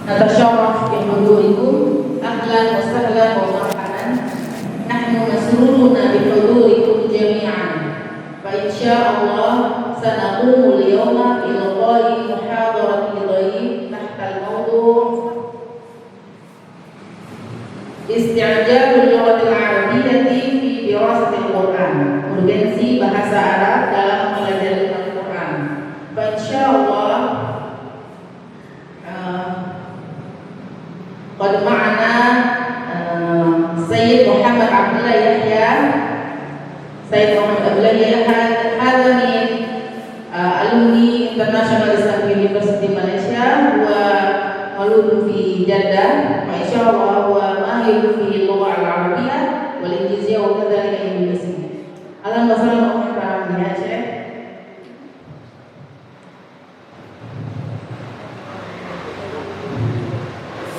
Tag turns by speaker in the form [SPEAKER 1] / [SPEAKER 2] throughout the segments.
[SPEAKER 1] natasharraf bi hudurikum ahlan wa sahlan wa marhaban. Nahnu masruruna bi hudurikum jami'an. Fa insyaallah sanaqumu al-yawma bi liqa'i muhadarati dhaif tahta al-mawdu' Isti'jalul lughatil arabiyyati fi dirasatil Qur'an. Urgensi bahasa Arab dalam mempelajari Al-Qur'an. Fa insyaallah qad ma'ana Sayyid Muhammad Abdullah Yahya. Sayyid Muhammad Abdullah Yahya hadha min alumni International Islamic University Malaysia wa maulud fi Jeddah. Wa insyaallah wa mahir fi al-lugha al-arabiyyah wal injiliyah wa kadzalika Indonesia. Ahlan wa sahlan wa marhaban ya Syekh.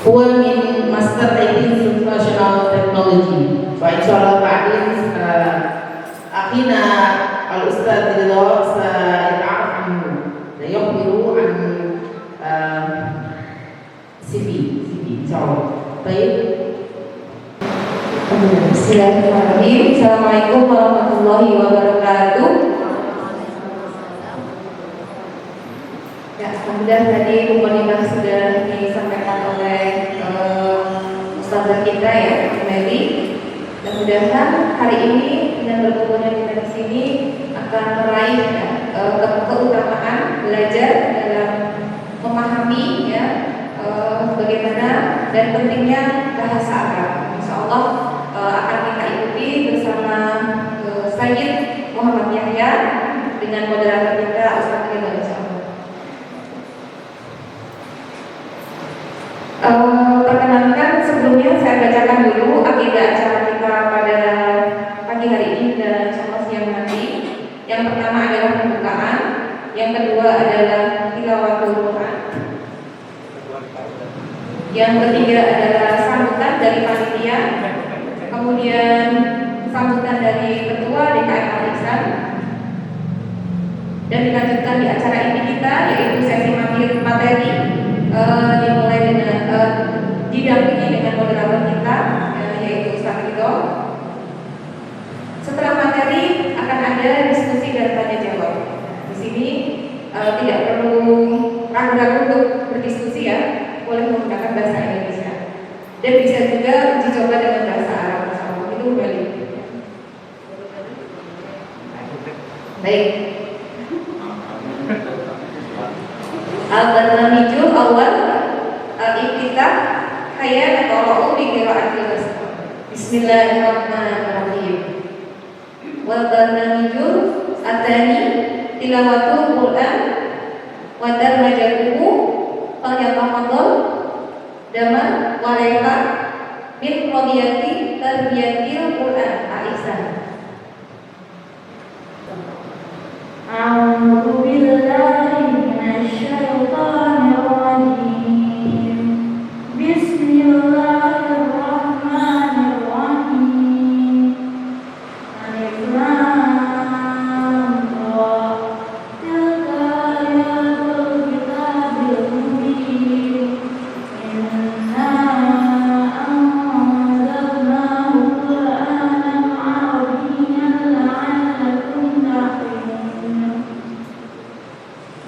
[SPEAKER 1] Huwa min Master IT Informational Technology. Fa insyaallah ba'din akhina al-ustadz Ridha sa'ata'aruf anhu. Sayukhbiru an CV insyaallah. Baik.
[SPEAKER 2] Bismillahirrahmanirrahim. Assalamualaikum warahmatullahi wabarakatuh. Ya, alhamdulillah tadi komunitas sudah disampaikan oleh ustazah kita ya, Meli. Mudah-mudahan hari ini dengan berkumpulnya kita di sini akan meraih keutamaan belajar dalam memahami ya bagaimana dan pentingnya bahasa Arab. Insyaallah akan kita ikuti bersama Sayyid Muhammad Yahya dengan moderator kita Ustaz Ridha insyaallah. Perkenalkan sebelumnya saya bacakan dulu agenda acara kita pada pagi hari ini dan insyaallah siang nanti. Yang pertama adalah pembukaan, yang kedua adalah tilawatul Quran, yang ketiga adalah sambutan dari panitia, kemudian sambutan dari ketua DKM Al-Ihsan, dan dilanjutkan di acara ini kita yaitu sesi materi dimulai dengan didampingi dengan moderator kita yaitu Ustaz Ridho. Setelah materi akan ada diskusi dan tanya jawab. Di sini tidak perlu ragu-ragu untuk berdiskusi ya, boleh menggunakan bahasa Indonesia dan bisa juga uji coba dengan bahasa Arab. Itu boleh. Baik. Al-Barnamijul awal al-iftitah hayya naqra'u bi qira'atil Bismillahirrahmanirrahim. Wal barnamijul atani tilawatul Quran wa darajatuhu falyatafadhal dama wa layla min qadiyati tarbiyatil Quran Al-Ihsan. A'udzu billahi minasy syaithanir rajim. Bismillahirrahmanirrahim. Alif lam ra. Tilka ayatul kitabil mubin. Inna anzalnahu Qur'anan 'arabiyyan la'allakum ta'qilun.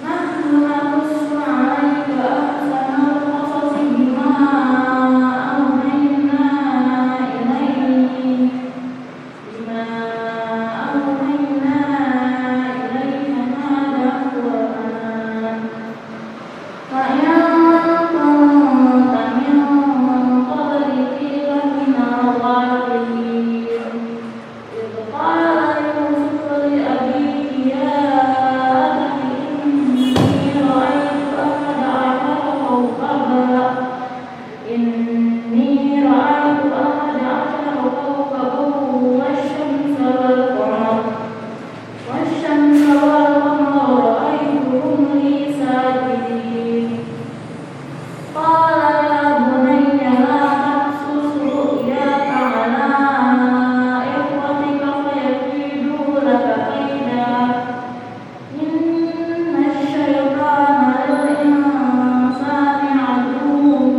[SPEAKER 2] Nahnu naqussu 'alaika ahsanal qasasi bima awhayna ilayka hadzal Qur'an wa in kunta min qablihi laminal ghafilin. إذ قال يوسف لأبيه يا أبت إني رأيت أحد عشر كوكبا والشمس والقمر رأيتهم لي ساجدين. قال يا بني لا تقصص رؤياك على إخوتك فيكيدوا لك كيدا إن الشيطان للإنسان عدو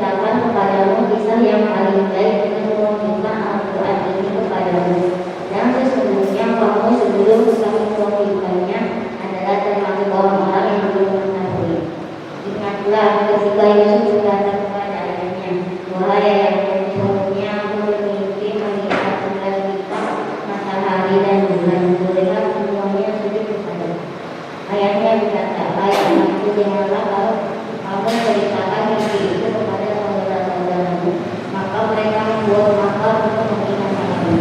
[SPEAKER 3] menceritakan kepadamu kisah yang paling baik dengan membagikan Al-Quran ini kepadamu. Dan sesungguhnya kamu sebelum kami memberikannya adalah termasuk orang-orang yang belum mengetahui. Ingatlah ketika Yusuf berkata kepada ayahnya, wahai ayahku, sesungguhnya aku bermimpi melihat 11 bintang, matahari dan bulan. Bolehkah semuanya sujud kepadamu? Ayahnya berkata, baik anakku, dengarlah kalau kamu ceritakan mimpi itu kepada saudara-saudaramu. Maka mereka membuat makar untuk menghina kamu.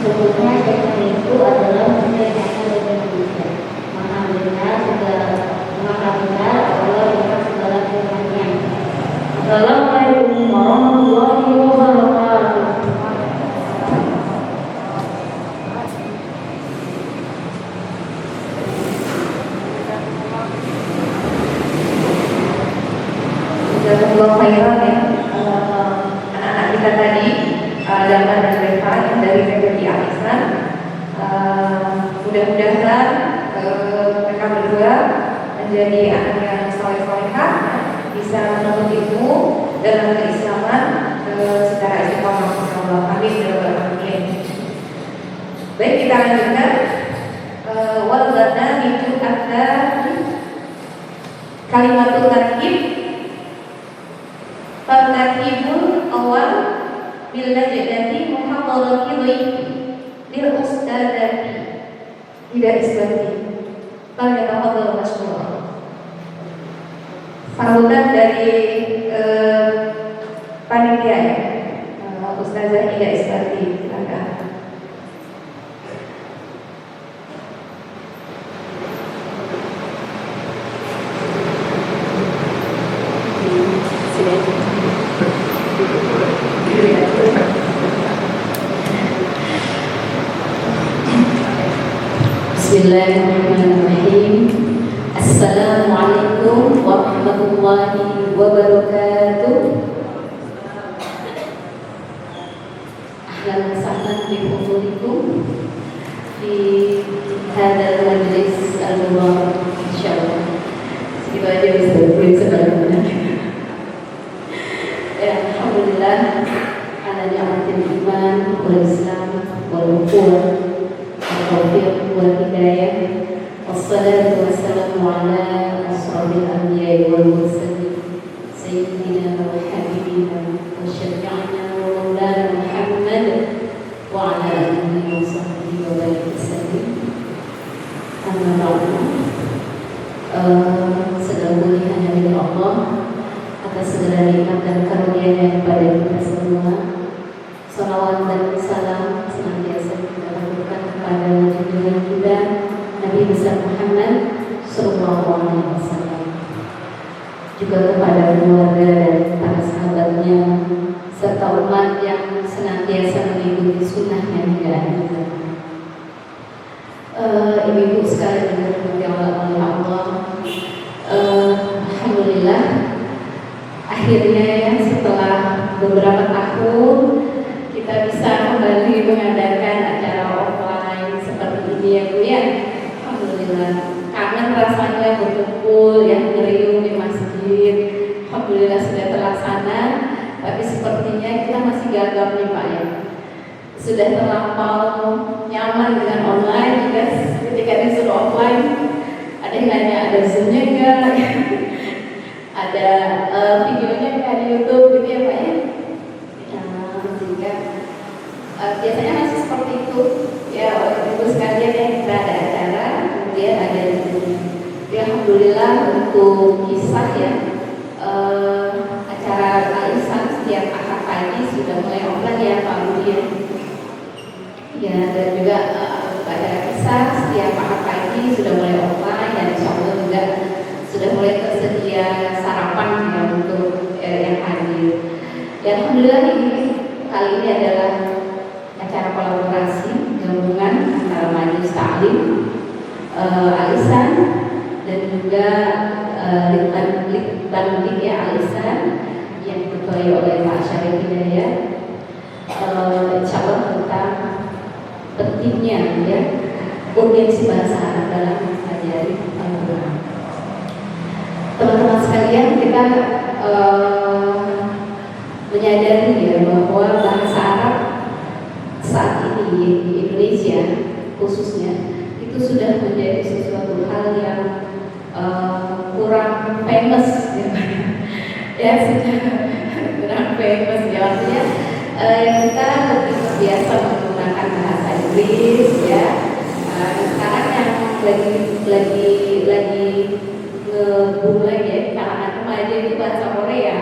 [SPEAKER 3] Sesungguhnya setan itu adalah musuh yang lebih bijak. Maha benar Allah dengan segala firman-Nya. Assalamualaikum warahmatullahi wabarakatuh.
[SPEAKER 2] Jazakumullah khairan ya anak-anak kita tadi, Dama dan Reva yang dari PPI Alisan. Mudah-mudahan mereka berdua menjadi anak yang saleh-salehah, bisa menuntut ilmu dalam keislaman secara istiqomah. Amin ya rabbal alamin. Baik, kita lanjutkan. Wal itu ada kalimatul tarkib. Tarkibul awal bil najati muhadharati dhaifi lil ustadzati tidak isbati bal yatahadhar masyhur. Sambutan dari panitia ya, Ustazah Ida Isbati, silakan.
[SPEAKER 1] Bismillahirrahmanirrahim. Assalamualaikum warahmatullahi wabarakatuh. Ahlan wa sahlan bi hududikum di hadzal majlis al-mubarak insyaallah. Segitu aja bisa benar. Ya, alhamdulillah ala ni'matil iman wal islam wal ukhuwah والتوفيق والهداية والصلاة والسلام على أشرف الأنبياء والمرسلين سيدنا وحبيبنا وشفيعنا ومولانا محمد وعلى آله وصحبه وبارك وسلم. أما بعد, segala puji hanya milik Allah atas segala nikmat dan karunia-Nya kepada kita semua. Salawat dan salam senantiasa kita lakukan kepada junjungan kita Nabi besar Muhammad Sallallahu Alaihi Wasallam, juga kepada keluarga dan para sahabatnya serta umat yang senantiasa mengikuti sunnahnya hingga akhir zaman. Ibu-ibu sekalian yang dirahmati oleh Allah, alhamdulillah akhirnya ya setelah beberapa tahun kita bisa kembali mengadakan acara offline seperti ini ya Bu ya. Alhamdulillah, kangen rasanya berkumpul yang meriuh di masjid. Alhamdulillah sudah terlaksana, tapi sepertinya kita masih gagap nih Pak ya. Sudah terlampau nyaman dengan online juga ketika disuruh offline. Ada yang nanya ada Zoom-nya enggak? Ada videonya enggak di YouTube gitu ya Pak ya. Biasanya masih seperti itu ya, ibu sekalian ya, kita ada acara kemudian ada ya, alhamdulillah untuk kisah ya, acara Alisan setiap Ahad pagi sudah mulai offline ya Pak Budi ya, dan juga acara kisah setiap Ahad pagi sudah mulai offline dan insya Allah juga sudah mulai tersedia sarapan ya untuk yang hadir. Dan alhamdulillah ini kali ini adalah acara kolaborasi gabungan antara Majelis Ta'lim Alisan dan juga Litbang ya Alisan yang diketuai oleh Pak Syarif Hidayat. Insya Allah tentang pentingnya ya urgensi bahasa Arab dalam mempelajari Al-Quran. Teman-teman sekalian, kita
[SPEAKER 2] menyadari ya bahwa bahasa Arab saat ini di Indonesia khususnya itu sudah menjadi sesuatu hal yang kurang famous ya sudah kurang famous ya artinya kita lebih terbiasa menggunakan bahasa Inggris ya. Sekarang yang lagi nge-boom lagi ya kalangan remaja itu bahasa Korea.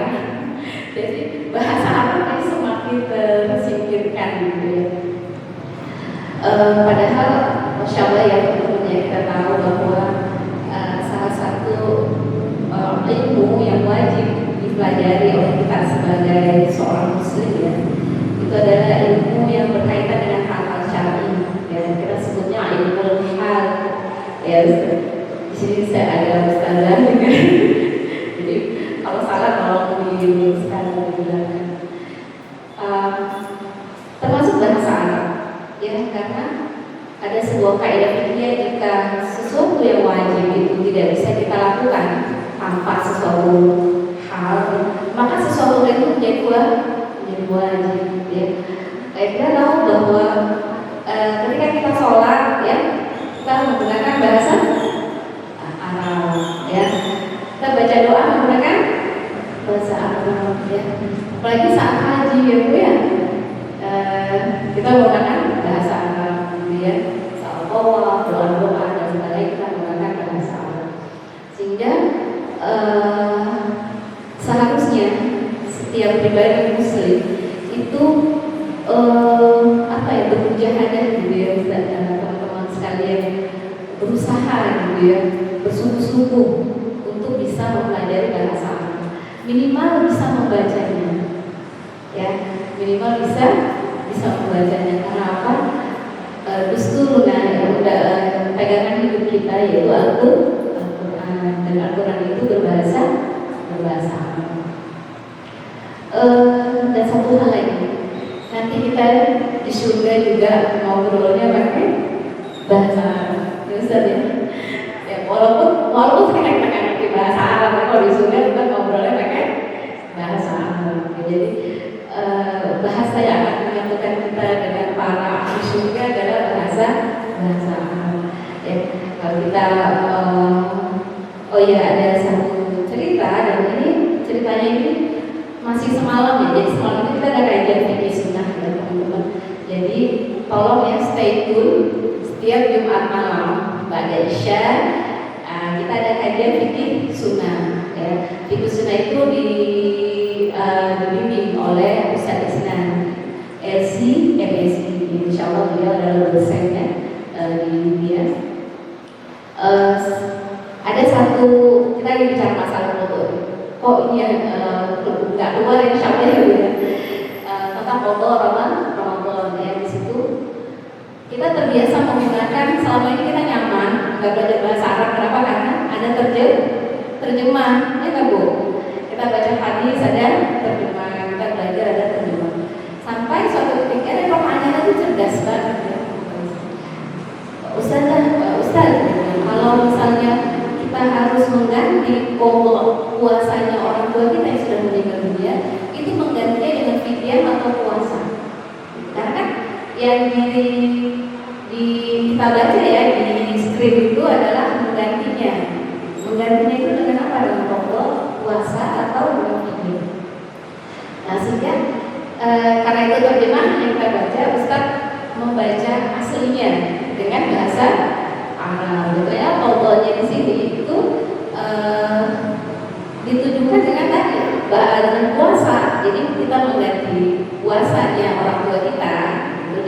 [SPEAKER 2] Jadi bahasa Arab ini semakin tersingkirkan gitu ya. Padahal Masya Allah ya tentunya kita tahu bahwa salah satu ilmu yang wajib dipelajari oleh kita sebagai seorang muslim ya, itu adalah ilmu yang berkaitan dengan hal-hal syar'i ya, kita sebutnya ilmu hal ya. Di sini saya ada ustazah jadi kalau salah tolong diluruskan dan dibilangkan. Termasuk bahasa Arab ya, karena ada sebuah kaidah fikih jika sesuatu yang wajib itu tidak bisa kita lakukan tanpa sesuatu hal, maka sesuatu itu menjadi wajib ya. Kita tahu bahwa ketika kita sholat ya, kita menggunakan bahasa Arab ya. Kita baca doa menggunakan bahasa Arab ya. Apalagi saat haji ya Bu ya, kita menggunakan bahasa Arab ya. Saat tawaf, doa-doa dan sebagainya kita menggunakan bahasa Arab. Sehingga seharusnya setiap pribadi muslim itu bermujahadah gitu ya, teman-teman sekalian berusaha gitu ya, bersungguh-sungguh untuk bisa mempelajari bahasa Arab, minimal bisa membacanya ya, minimal bisa membacanya. Karena apa? Dusturuna yang pegangan hidup kita yaitu Al-Quran, dan Al-Quran itu berbahasa Arab. Dan satu hal lagi, nanti kita di surga juga ngobrolnya pakai bahasa Arab, ya Ustaz ya. Ya walaupun kita ngerti bahasa Arab, kalau di surga kita ngobrolnya pakai bahasa Arab. Jadi bahasa yang akan menyatukan kita dengan para ahli surga adalah bahasa Arab. Ya, kalau kita ada satu cerita, dan ceritanya ini masih semalam ya. Jadi semalam itu kita ada kajian fikih sunnah ya teman-teman. Jadi tolong ya stay tune setiap Jumat malam pada Isya kita ada kajian fikih sunnah ya. Fikih sunnah itu dibimbing oleh Ustaz Isnan LC MSc. Insyaallah beliau adalah dosennya di India. Ada satu, kita lagi bicara masalah foto. Kok ini nggak keluar insyaallah ya, tentang foto Ramadan ya. Di situ kita terbiasa menggunakan, selama ini kita nyaman nggak belajar bahasa Arab. Kenapa? Karena ada terjemah ya kan Bu. Kita baca hadis ada terjemah, kita belajar ada terjemah. Sampai suatu ketika ada pertanyaan itu cerdas banget ya. Ustaz, kalau misalnya kita harus mengganti puasanya orang tua kita yang sudah meninggal dunia, itu menggantinya dengan fidyah atau puasa. Karena yang kita baca ya di skrip itu adalah menggantinya itu dengan apa? Dengan pokok puasa atau dengan fidyah. Nah sehingga karena itu terjemahan yang kita baca, Ustaz membaca aslinya dengan bahasa Arab. Betulnya pokoknya di sini itu ditujukan dengan tadi dengan puasa. Jadi kita mengganti puasanya orang tua kita itu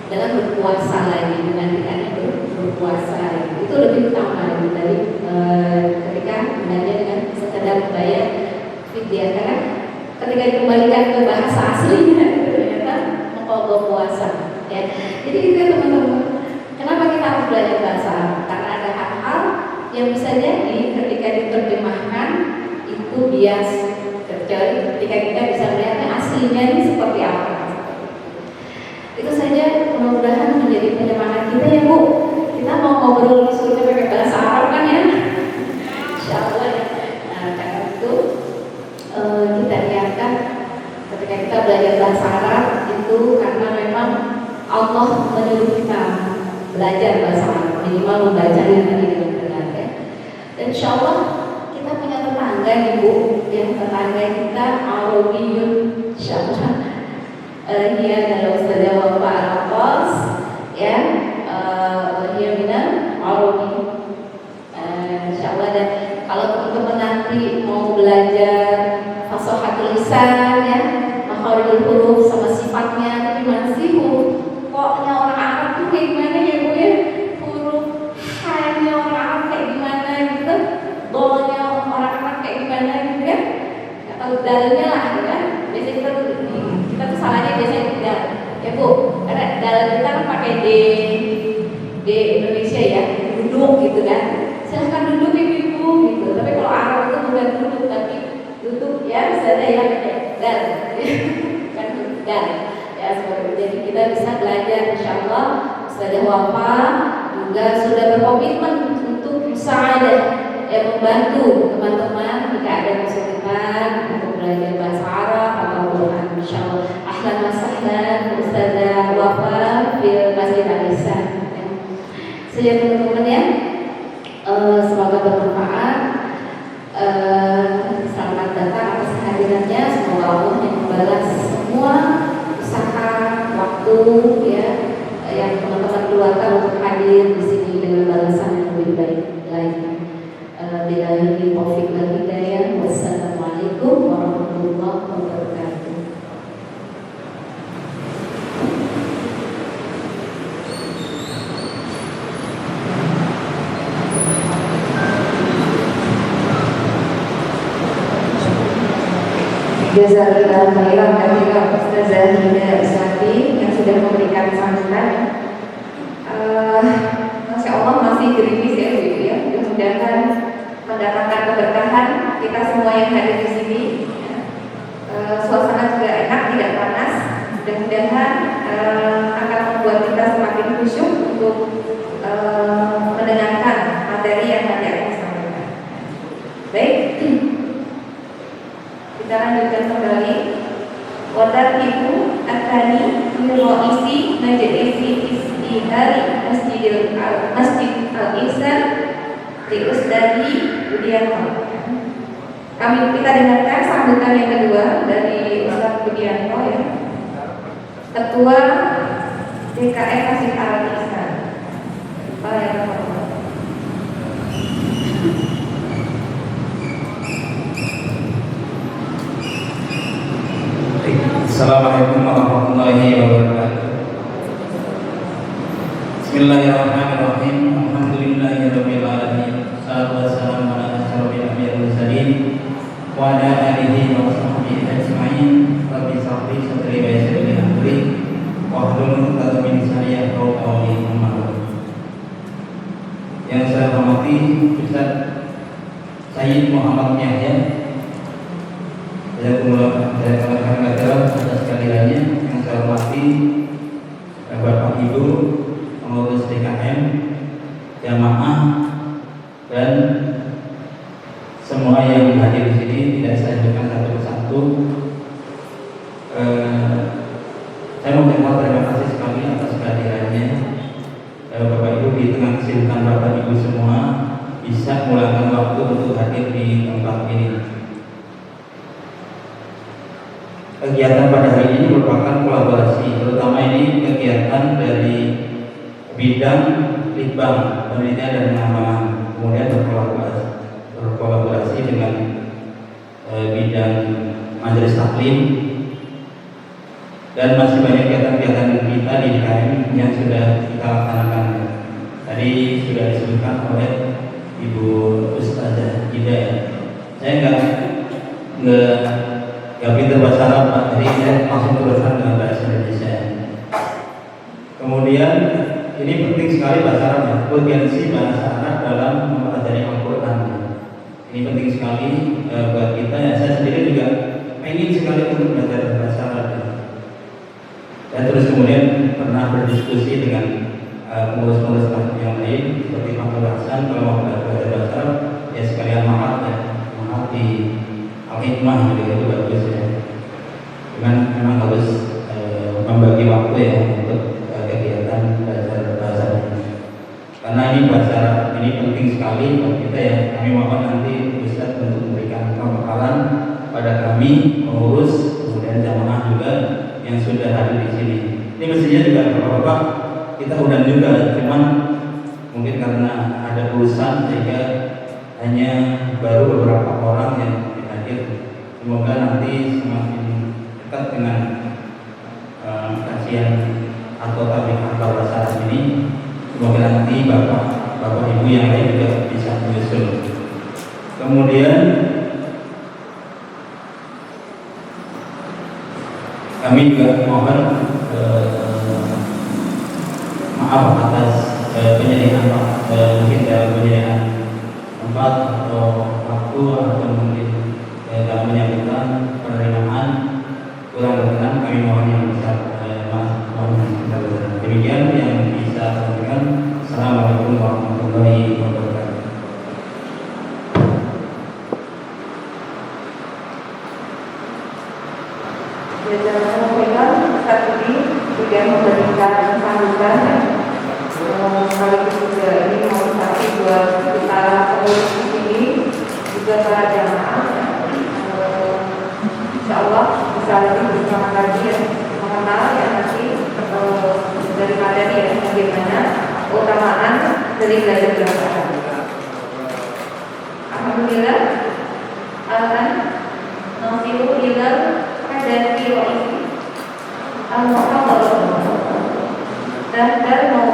[SPEAKER 2] dengan berpuasa lagi, menggantikannya berpuasa. Itu lebih utama dari ketika menggantinya dengan sekedar membayar fidyah. Karena ketika dikembalikan ke bahasa aslinya itu ternyata mengkodok puasa ya. Jadi itu ya teman-teman, kenapa kita harus belajar bahasa Arab? Karena ada hal-hal yang bisa jadi ketika diterjemahkan itu bias, kecuali ketika kita bisa melihatnya aslinya ini seperti apa. Itu saja, mudah-mudahan menjadi penyemangat kita ya Bu. Kita mau ngobrol di surga pakai bahasa Arab kan ya, insyaallah ya. Nah karena itu kita ya mengikhtiarkan ketika kita belajar bahasa Arab itu karena memang Allah menyuruh kita belajar bahasa Arab, minimal membacanya tadi dengan benar ya. Dan insya Allah kita punya tetangga ibu, yang tetangga kita Arabiyun, insya Allah dia adalah Ustazah Wafa Al-Qas ya, dia minat Arabi, insya Allah. Dan kalau teman-teman nanti mau belajar fasahatul lisan ya, makharijul huruf sama sifatnya, itu gimana sih bu? Koknya orang Arab tuh kayak gimana ya bu ya? Huruf H-nya orang Arab kayak gimana gitu, Do-nya orang Arab kayak gimana gitu kan? Gak tahu dalnya lah gitu kan? Biasanya kita tuh salahnya biasanya tidak ya bu, karena dalam kita kan pakai D Indonesia ya, duduk gitu kan? Silahkan duduk ibu gitu. Tapi kalau Arab itu bukan duduk tapi duduk ya, bisa ada yang dan kan dan ya seperti itu. Jadi kita bisa belajar insyaallah. Ustazah Wafa juga sudah berkomitmen untuk musahadah ya, membantu teman-teman jika ada kesulitan untuk belajar bahasa Arab atau Quran. Insyaallah ahlan wa sahlan Ustazah Wafa fil Masjid Al-Ihsan ya. Saja teman-teman ya, semoga bermanfaat. Selamat datang atas kehadirannya. Semoga Allah yang membalas semua usaha waktu ya yang teman-teman keluarkan untuk hadir di sini dengan balasan yang lebih baik lagi. Billahi taufiq wal hidayah. Wassalamualaikum warahmatullahi wabarakatuh.
[SPEAKER 4] Jazakallahu khairan kepada Ustazah Hida Iswati yang sudah memberikan sambutan. Masya Allah masih gerimis ya Bu ya. Mudah-mudahan mendatangkan keberkahan kita semua yang hadir di sini. Suasana juga enak, tidak panas. Mudah-mudahan akan membuat kita semakin khusyuk untuk mendengarkan materi yang nanti akan disampaikan. Baik. Kita lanjutkan kembali. Wadat ibu Atani Miroisi Majalisi Istihari Masjid Al-Ihsan di Ustadi Budianto. Kita dengarkan sambutan yang kedua dari Ustaz Budianto ya, Ketua DKM Masjid Al-Ihsan.
[SPEAKER 5] Assalamualaikum warahmatullahi wabarakatuh. Bismillahirrahmanirrahim. Alhamdulillahirabbil alamin. Wassalatu wassalamu ala asyrofil anbiya'i wal mursalin wa ala alihi wa sahbihi ajma'in. Rabbi shrah li sadri wa yassir li amri wahlul 'uqdatam min lisani yafqahu qawli. Yang saya hormati Ustaz Sayyid Muhammad Yahya, saya atas kehadirannya. Yang saya hormati Bapak Ibu pengurus DKM, jamaah dan semua yang hadir di sini, tidak saya sebutkan satu persatu. Saya mengucapkan terima kasih sekali atas kehadirannya. Bapak Ibu di tengah kesibukan Bapak Ibu semua bisa meluangkan waktu untuk hadir di tempat ini. Kegiatan pada hari ini merupakan kolaborasi, terutama ini kegiatan dari bidang Litbang Penelitian dan Pengembangan, kemudian berkolaborasi dengan bidang Majelis Taklim, dan masih banyak kegiatan-kegiatan kita di DKM yang sudah kita laksanakan. Tadi sudah disebutkan oleh Ibu Ustazah Hida. Saya nggak pintar bahasa Arab Pak, jadi saya langsung teruskan dengan bahasa Indonesia. Kemudian ini penting sekali bahasa Arab ya, urgensi bahasa Arab dalam mempelajari Al-Quran. Ini penting sekali buat kita ya. Saya sendiri juga ingin sekali untuk belajar bahasa Arab ya. Dan terus kemudian pernah berdiskusi dengan pengurus-pengurus yang lain seperti Pak Hasan, kalau mau belajar bahasa Arab ya sekalian maaf ya, maaf di Al-Hikmah gitu, itu bagus ya. Cuman memang harus membagi waktu ya untuk kegiatan belajar bahasa ini. Karena ini bahasa Arab ini penting sekali buat kita ya. Kami mohon nanti Ustaz untuk memberikan pembekalan pada kami pengurus, kemudian jamaah juga yang sudah hadir di sini. Ini mestinya juga bapak-bapak kita undang juga, cuman mungkin karena ada urusan sehingga hanya baru beberapa orang yang hadir. Semoga nanti semakin dekat dengan kajian atau tabligh bahasa Arab ini. Semoga nanti bapak ibu yang lain juga bisa menyusul. Kemudian kami juga mohon maaf atas penyediaan mungkin dalam penyediaan tempat atau waktu atau mungkin dalam menyampaikan penerimaan kurang berkenan, kami mohon yang besar mohon yang besar. Demikian yang bisa saya sampaikan. Assalamualaikum warahmatullahi wabarakatuh.
[SPEAKER 2] Jangan sampaikan saat ini juga memberikan sambutan sekaligus juga ini motivasi buat kita pengurus di sini juga para jamaah. Insya Allah bisa lebih bersama lagi ya, mengenal ya nanti dari materi ya bagaimana keutamaan dari belajar bahasa Arab. Alhamdulillah, akan nasiru ilal hadati wa isi al-muhadharah dan mau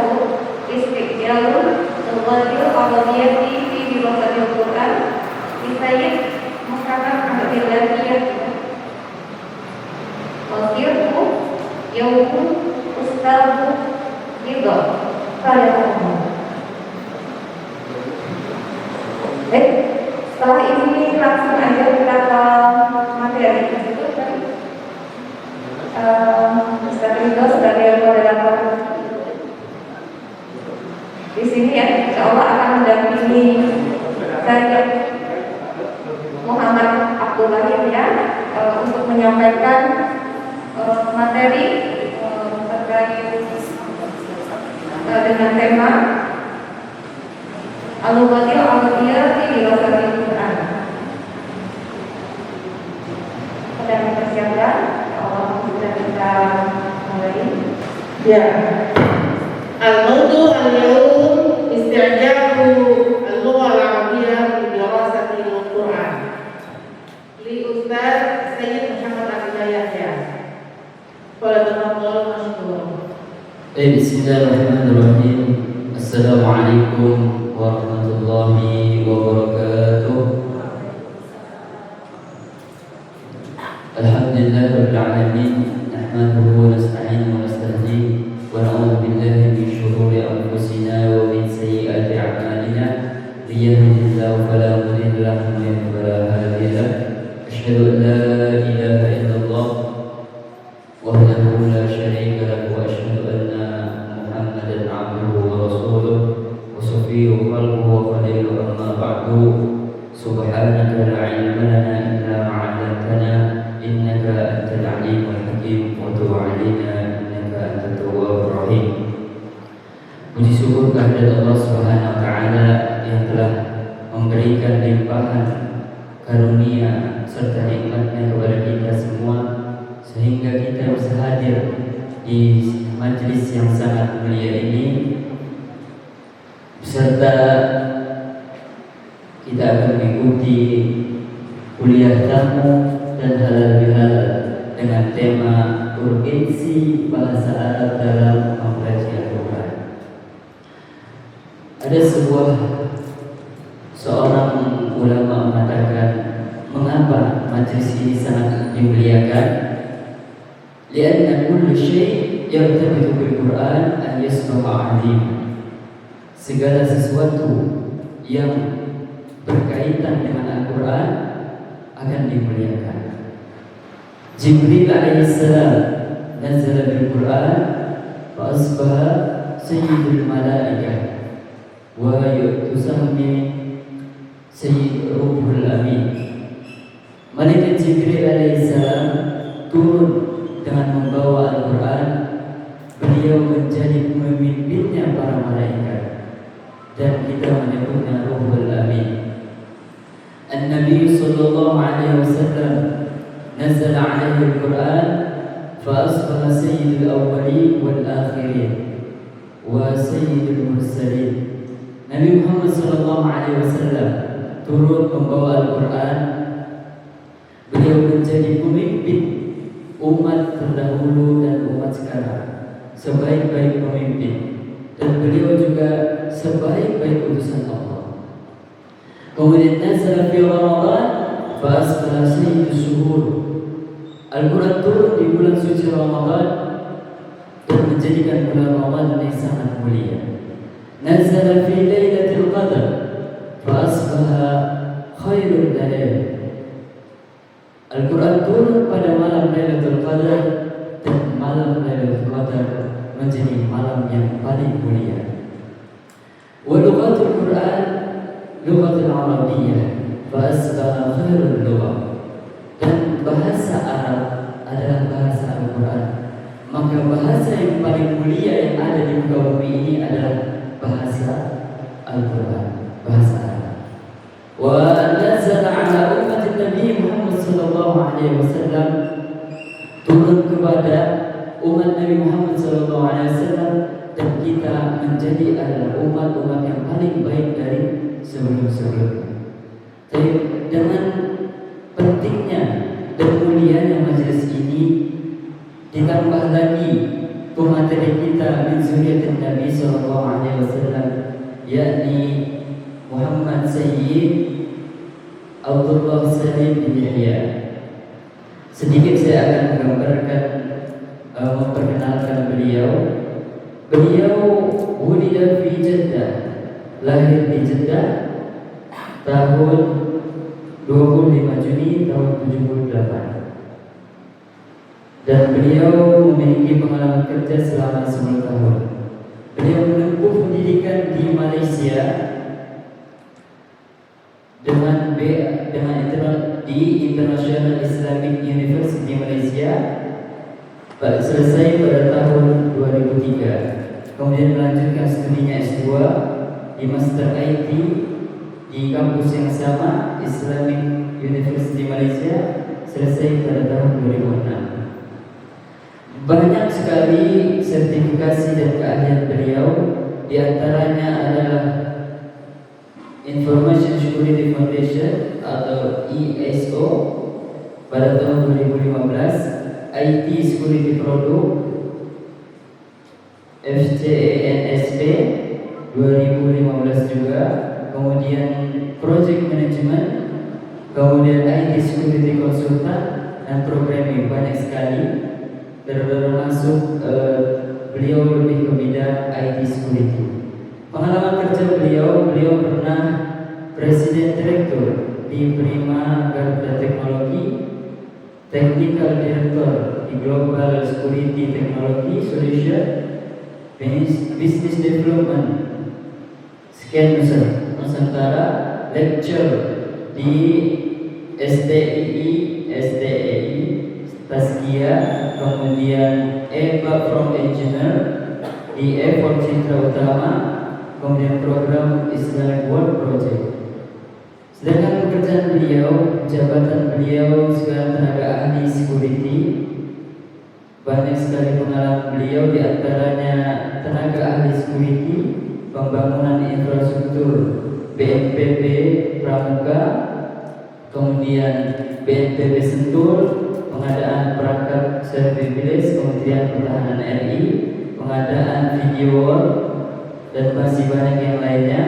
[SPEAKER 2] istiqyalul al-ghadil al-ghadiyati fi dibasatil Quran Sayyid Muhammad Abdillahiyah Wasirku Yauku Ustazu Ridho Fayaqum. Setelah ini langsung aja kita ke materi tersebut kan. Ustaz Ridho sebagai moderator di sini ya, insya Allah akan mendampingi saya Muhammad Abdullah ya untuk menyampaikan materi terkait dengan tema Al-Ghadil Al-Ghadiyah di Dibasatil Quran. Sedang dipersiapkan, Allah sudah kita mulai.
[SPEAKER 1] Ya. Al-mawdu' al-yawm isti'jabu al-lugha al-arabiyyah fi dirasatil Quran. Li Ustaz Sayyid Muhammad Abdullah Yahya. Qala tafadhal mashkur.
[SPEAKER 6] Bismillahirrahmanirrahim. Assalamualaikum warahmatullahi wabarakatuh. Alhamdulillahirabbil alamin. Nahmaduhu wa nasta'inuhu wa nasta'hinuhu wa na'udzu billahi min shururi anfusina wa min sayyiati a'malina. May yahdihillahu fala mudilla lahu wa may yudlil fala hadiya lahu. Asyhadu an la ilaha illallah wahdahu la syarika lahu wa asyhadu anna Muhammadan 'abduhu wa rasuluh wa safiyuhu khalquhu wa khaliluhu amma ba'du. Subhanaka la 'ilma lana illa ma 'allamtana innaka antal 'alimul hakim wa tub 'alaina innaka antat tawwabur rahim. Puji syukur kehadirat Allah Subhanahu wa taala yang telah memberikan limpahan karunia serta nikmatnya kepada kita semua sehingga kita bisa hadir di majelis yang sangat mulia ini, beserta kita akan mengikuti kuliah tamu dan halal bihalal dengan tema urgensi bahasa Arab dalam mempelajari Al-Quran. Ada seorang ulama mengatakan, mengapa majelis ini sangat dimuliakan? Lianna kullu syai' yartabitu bil Quran an yasbaha 'azim. Segala sesuatu yang berkaitan dengan Al-Quran akan dimuliakan. Jibril alaihissalam nazala bil Quran fa asbaha sayyidul malaikah wa yusammi sayyid ruhul amin. Malaikat Jibril alaihissalam turun النبي صلى الله عليه وسلم نزل عليه القرآن فأصبح سيد الأولين والآخرين وسيد المرسلين. Nabi Muhammad sallallahu alaihi wasallam turut membawa Al-Quran. Beliau menjadi pemimpin umat terdahulu dan umat sekarang, sebaik-baik pemimpin, dan beliau juga sebaik-baik utusan Allah. Kemudian nazala fi Ramadan fa asbaha sayyidus syuhur. Al-Quran turun di bulan suci Ramadan dan menjadikan bulan Ramadan yang sangat mulia. Nazala fi lailatul qadar fa asbaha khairul layail. Al-Quran turun pada malam Lailatul Qadar dan malam Lailatul Qadar menjadi malam yang paling mulia. Wa lughatul Quran lughatul Arabiyyah fa asbaha khairul lughah. Dan bahasa Arab adalah bahasa Al-Quran. Maka bahasa yang paling mulia yang ada di muka bumi ini adalah bahasa Al-Quran, bahasa Arab. Wa nazala ala ummati Nabi Muhammad sallallahu alaihi wasallam, turun kepada umat Nabi Muhammad sallallahu alaihi wasallam, dan kita menjadi adalah umat-umat yang paling baik dari sebelum-sebelumnya. Jadi dengan pentingnya dan mulianya majelis ini, ditambah lagi pemateri kita min zuriyatin Nabi sallallahu alaihi wasallam, yakni Muhammad Sayyid Abdullah Salim bin Yahya. Sedikit saya akan menggambarkan, memperkenalkan beliau. Beliau wulida fi Jeddah, lahir di Jeddah tahun 25 Juni tahun 78. Dan beliau memiliki pengalaman kerja selama 10 tahun. Beliau menempuh pendidikan di Malaysia dengan di International Islamic University Malaysia, selesai pada tahun 2003. Kemudian melanjutkan studinya S2 di Master IT di kampus yang sama, Islamic University Malaysia, selesai pada tahun 2006. Banyak sekali sertifikasi dan keahlian beliau, di antaranya adalah Information Security Foundation atau ISO pada tahun 2015, IT Security Product FCANSP 2015 juga, kemudian Project Management, kemudian IT Security Consultant dan Programming, banyak sekali. Termasuk beliau lebih ke bidang IT Security. Pengalaman kerja beliau pernah Presiden Direktur di Prima Garuda Teknologi, Technical Director di Global Security Technology Solution, Business Development Scan Nusantara, Lecture di STII, Taskia, kemudian EVA from Engineer di Effort Citra Utama, kemudian program Islamic World Project. Sedangkan pekerjaan beliau, jabatan beliau sebagai tenaga ahli security, banyak sekali pengalaman beliau, di antaranya tenaga ahli security, pembangunan infrastruktur BNPB Pramuka, kemudian BNPB Sentul, pengadaan perangkat service, Kementerian Pertahanan RI, pengadaan video wall, dan masih banyak yang lainnya.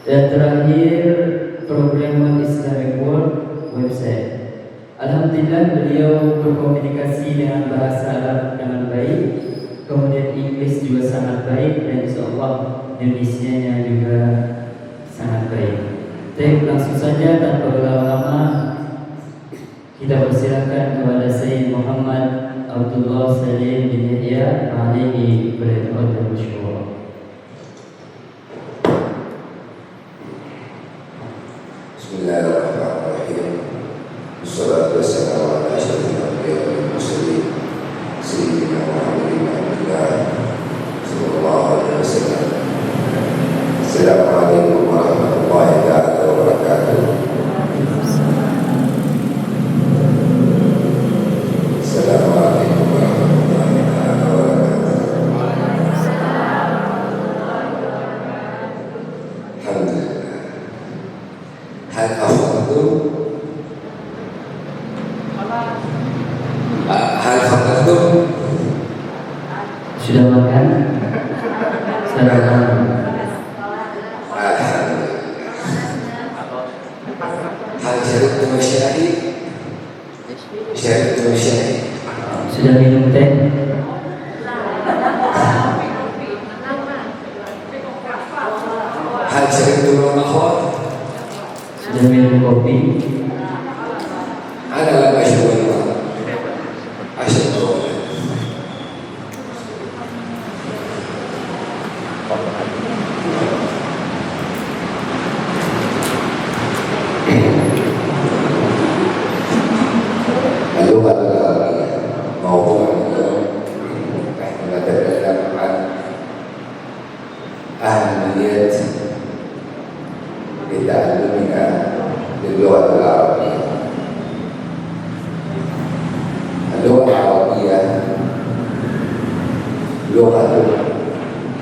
[SPEAKER 6] Dan terakhir program Islamic World website. Alhamdulillah beliau berkomunikasi dengan bahasa Arab dengan baik, kemudian Inggris juga sangat baik, dan insyaallah Indonesianya juga sangat baik. Baik, langsung saja tanpa berlama-lama kita persilakan kepada Sayyid Muhammad Abdullah Salim bin Yahya alaihi wasallam.
[SPEAKER 7] Bismillahirrahmanirrahim. Wassalatu wassalamu ala asyrafil anbiya'i wal mursalin sayyidina Muhammadin sallallahu alaihi wasallam. Assalamualaikum warahmatullahi wabarakatuh. Antum
[SPEAKER 6] Sudah makan? Sarapan?
[SPEAKER 7] hal syaribtum syai? Syaribtum syai?
[SPEAKER 6] Sudah minum teh?
[SPEAKER 7] Hal syaribtum qahwa?
[SPEAKER 6] Sudah minum kopi?
[SPEAKER 7] Ana lam ashrab al-ma. Ashrab. اللغة العربية موضوع اليوم نحن نتكلم عن أهمية لتعلمنا للغة العربية. اللغة العربية لغة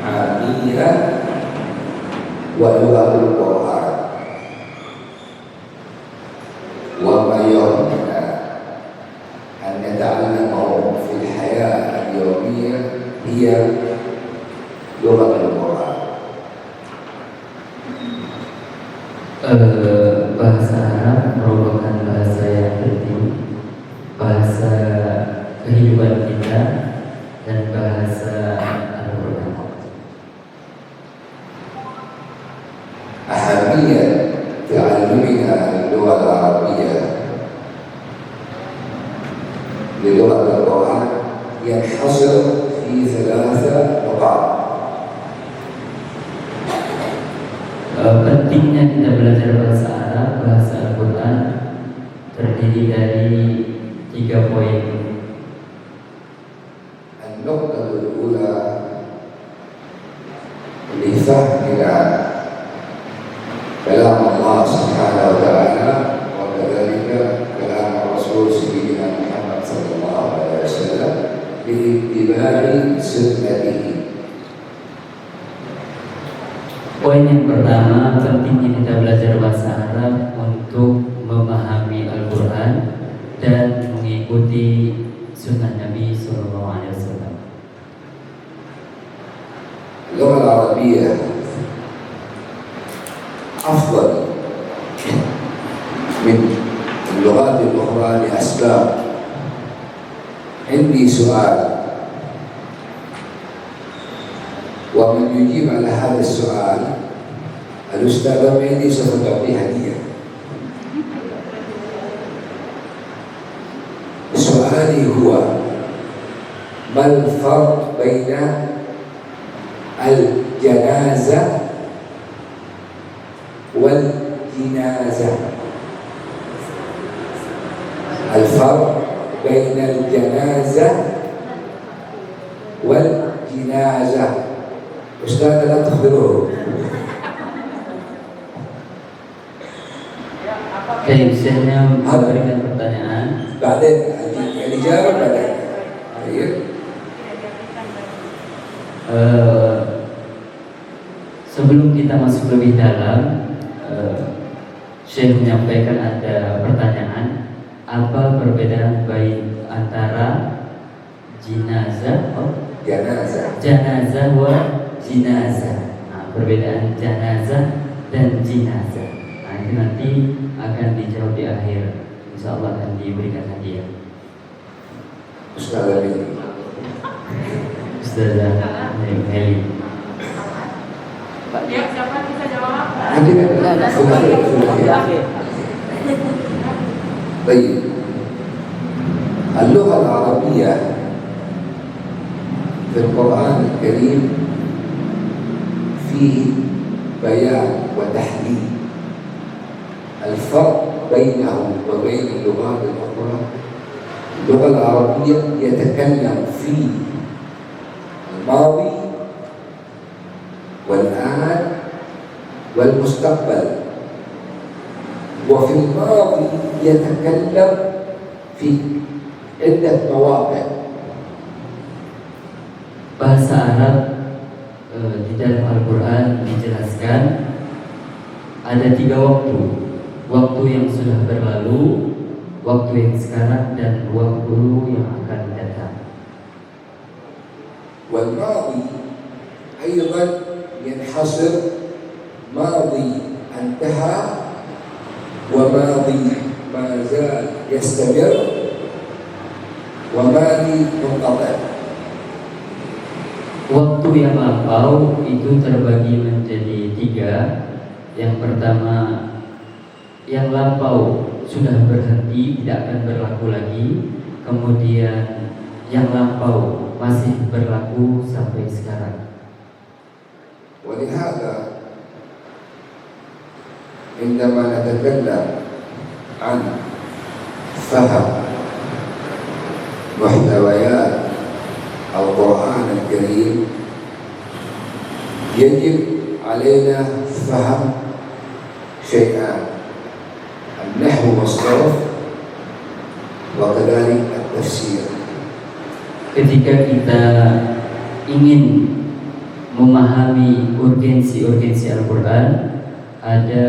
[SPEAKER 7] عامية ولغة القرآن، وما يهمنا أن نتعلمه في الحياة اليومية هي لغة القرآن.
[SPEAKER 6] Bahasa Arab merupakan bahasa yang penting, bahasa kehidupan kita dan bahasa Al-Quran.
[SPEAKER 7] أهمية تعلمنا اللغة العربية للغة القرآن ينحصر في 3 نقاط.
[SPEAKER 6] Pentingnya kita belajar bahasa Arab, bahasa Al-Quran terdiri dari 3 poin.
[SPEAKER 7] النقطة الأولى لفهمنا كلام الله سبحانه وتعالى وكذلك كلام الرسول سيدنا محمد صلى الله عليه وسلم لاتباع سنته.
[SPEAKER 6] Poin yang pertama, pentingnya kita belajar bahasa Arab untuk memahami Al-Quran dan mengikuti sunnah Nabi SAW.
[SPEAKER 7] اللغة العربية أفضل من اللغات الأخرى لأسباب. عندي سؤال، ومن يجيب على هذا السؤال الأستاذ مهدي سوف تعطيه هدية. سؤالي هو: ما الفرق بين الجنازة والجنازة؟ الفرق بين الجنازة والجنازة. أستاذ لا تخبروه.
[SPEAKER 6] Baik, saya memberikan pertanyaan.
[SPEAKER 7] بعدين الإجابة بعدين. طيب.
[SPEAKER 6] Sebelum kita masuk lebih dalam, Syekh menyampaikan ada pertanyaan, apa perbedaan baik antara jenazah, janazah wa jinazah. Nah, perbedaan janazah dan jinazah. Nah, itu nanti akan dijawab di akhir. Insya Allah akan diberikan hadiah.
[SPEAKER 7] Ustaz
[SPEAKER 6] Heli.
[SPEAKER 4] Siapa bisa jawab?
[SPEAKER 7] طيب، اللغة العربية في القرآن الكريم فيه بيان وتحديد. الفرق بينه وبين اللغات الأخرى: اللغة العربية يتكلم في الماضي والآن والمستقبل، وفي الماضي يتكلم في عدة مواقع.
[SPEAKER 6] Bahasa Arab di dalam Al-Quran dijelaskan ada 3 waktu. Waktu yang sudah berlalu, waktu yang sekarang, dan waktu yang akan datang.
[SPEAKER 7] والماضي أيضا ينحصر ماضي انتهى وماضي ما زال يستمر وماضي منقطع.
[SPEAKER 6] Waktu yang lampau itu terbagi menjadi 3. Yang pertama, yang lampau sudah berhenti, tidak akan berlaku lagi. Kemudian yang lampau masih berlaku sampai sekarang.
[SPEAKER 7] ولهذا عندما نتكلم عن فهم محتويات القرآن الكريم يجب علينا فهم شيئان: النحو والصرف وكذلك التفسير.
[SPEAKER 6] Ketika kita ingin memahami urgensi Al-Quran, ada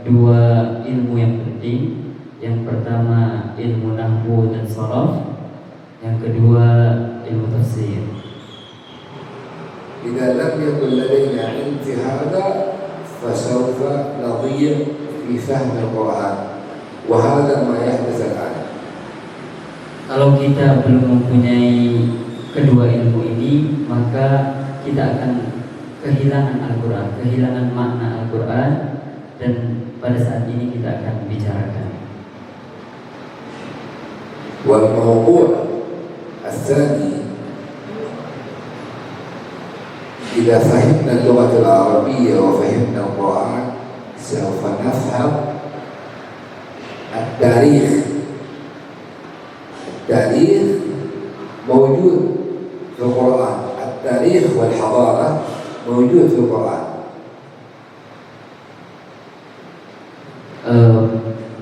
[SPEAKER 6] 2 ilmu yang penting. Yang pertama ilmu nahwu dan sharaf, yang kedua ilmu tafsir.
[SPEAKER 7] إذا لم يكن لدينا علم في هذا فسوف نضيع في فهم القرآن وهذا ما يحدث الآن.
[SPEAKER 6] Kalau kita belum mempunyai kedua ilmu ini, maka kita akan kehilangan Al-Quran, kehilangan makna Al-Quran, dan pada saat ini kita akan bicarakan.
[SPEAKER 7] والموضوع الثاني: إذا فهمنا اللغة العربية وفهمنا القرآن سوف نفهم التاريخ. التاريخ موجود في القرآن، التاريخ والحضارة موجود في القرآن.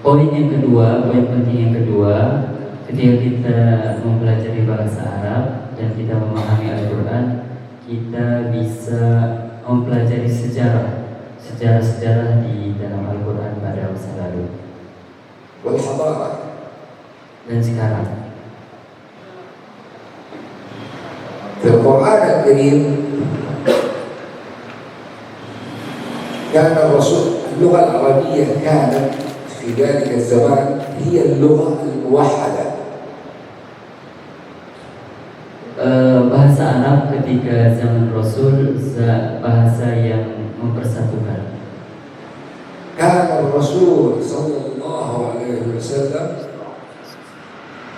[SPEAKER 6] Poin yang kedua, poin penting yang kedua, ketika kita mempelajari bahasa Arab dan kita memahami Al-Quran, kita bisa mempelajari sejarah-sejarah di dalam Al-Quran pada masa lalu
[SPEAKER 7] والحضارة.
[SPEAKER 6] dan sekarang.
[SPEAKER 7] في القرآن الكريم كان الرسول اللغة العربية كانت في ذلك الزمان هي اللغة الموحدة.
[SPEAKER 6] Bahasa Arab ketika zaman Rasul bahasa yang mempersatukan.
[SPEAKER 7] كان الرسول صلى الله عليه وسلم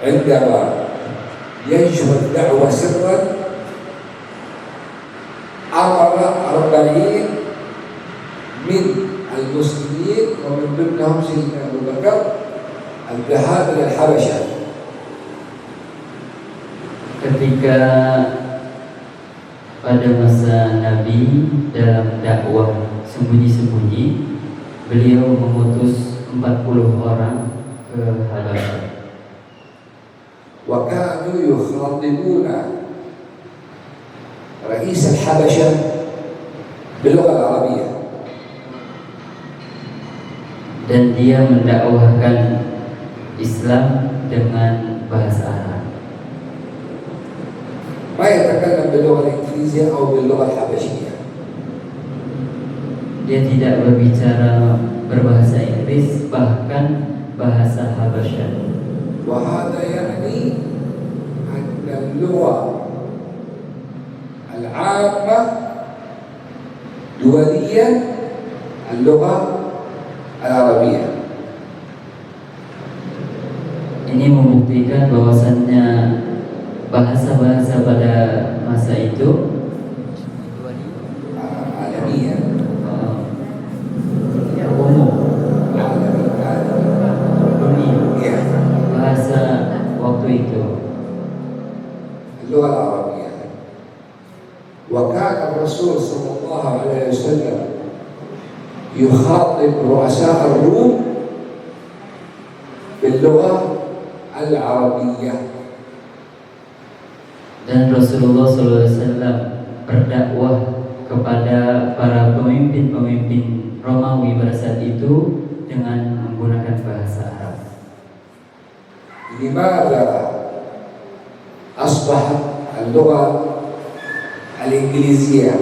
[SPEAKER 7] عندما ينشر الدعوة سرا أمر 40 من المسلمين ومن ضمنهم سيدنا أبو بكر الذهاب إلى الحبشة.
[SPEAKER 6] Ketika pada masa Nabi dalam dakwah sembunyi-sembunyi, beliau mengutus 40 orang ke Habasyah.
[SPEAKER 7] وكانوا يخاطبون رئيس الحبشة باللغة العربية.
[SPEAKER 6] Dan dia mendakwahkan Islam dengan bahasa Arab.
[SPEAKER 7] ما يتكلم باللغة الإنجليزية أو باللغة الحبشية.
[SPEAKER 6] Dia tidak berbicara berbahasa Inggris, bahkan bahasa Habasyah.
[SPEAKER 7] وهذا يعني أن اللغة العامة دوليا اللغة العربية.
[SPEAKER 6] Ini membuktikan bahwasannya bahasa-bahasa pada masa itu
[SPEAKER 7] عالمية.
[SPEAKER 6] umum, dunia,
[SPEAKER 7] هي
[SPEAKER 6] bahasa waktu itu.
[SPEAKER 7] اللغة العربية. وكان الرسول صلى الله عليه وسلم يخاطب رؤساء الروم باللغة العربية.
[SPEAKER 6] Dan Rasulullah SAW berdakwah kepada para pemimpin Romawi pada saat itu dengan menggunakan bahasa Arab.
[SPEAKER 7] لماذا أصبحت اللغة الإنجليزية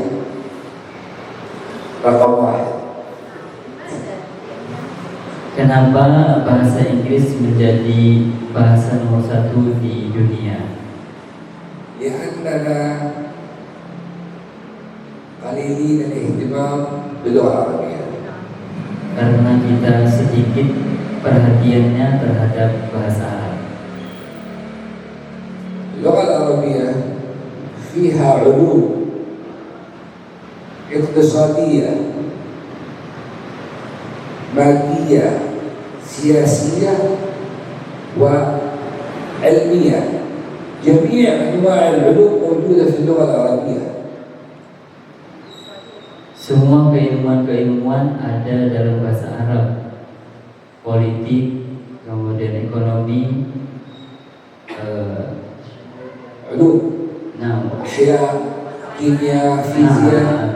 [SPEAKER 7] رقم 1.
[SPEAKER 6] Kenapa bahasa Inggris menjadi bahasa nomor 1 di dunia?
[SPEAKER 7] لأننا قليلين الاهتمام باللغة العربية.
[SPEAKER 6] Karena kita sedikit perhatiannya terhadap bahasa Arab.
[SPEAKER 7] اللغة العربية فيها علوم اقتصادية مادية سياسية وعلمية. جميع أنواع العلوم موجودة في اللغة العربية.
[SPEAKER 6] Semua keilmuan-keilmuan ada dalam bahasa Arab. Politik, kemudian ekonomi,
[SPEAKER 7] علوم
[SPEAKER 6] nah,
[SPEAKER 7] أحياء كيمياء فيزياء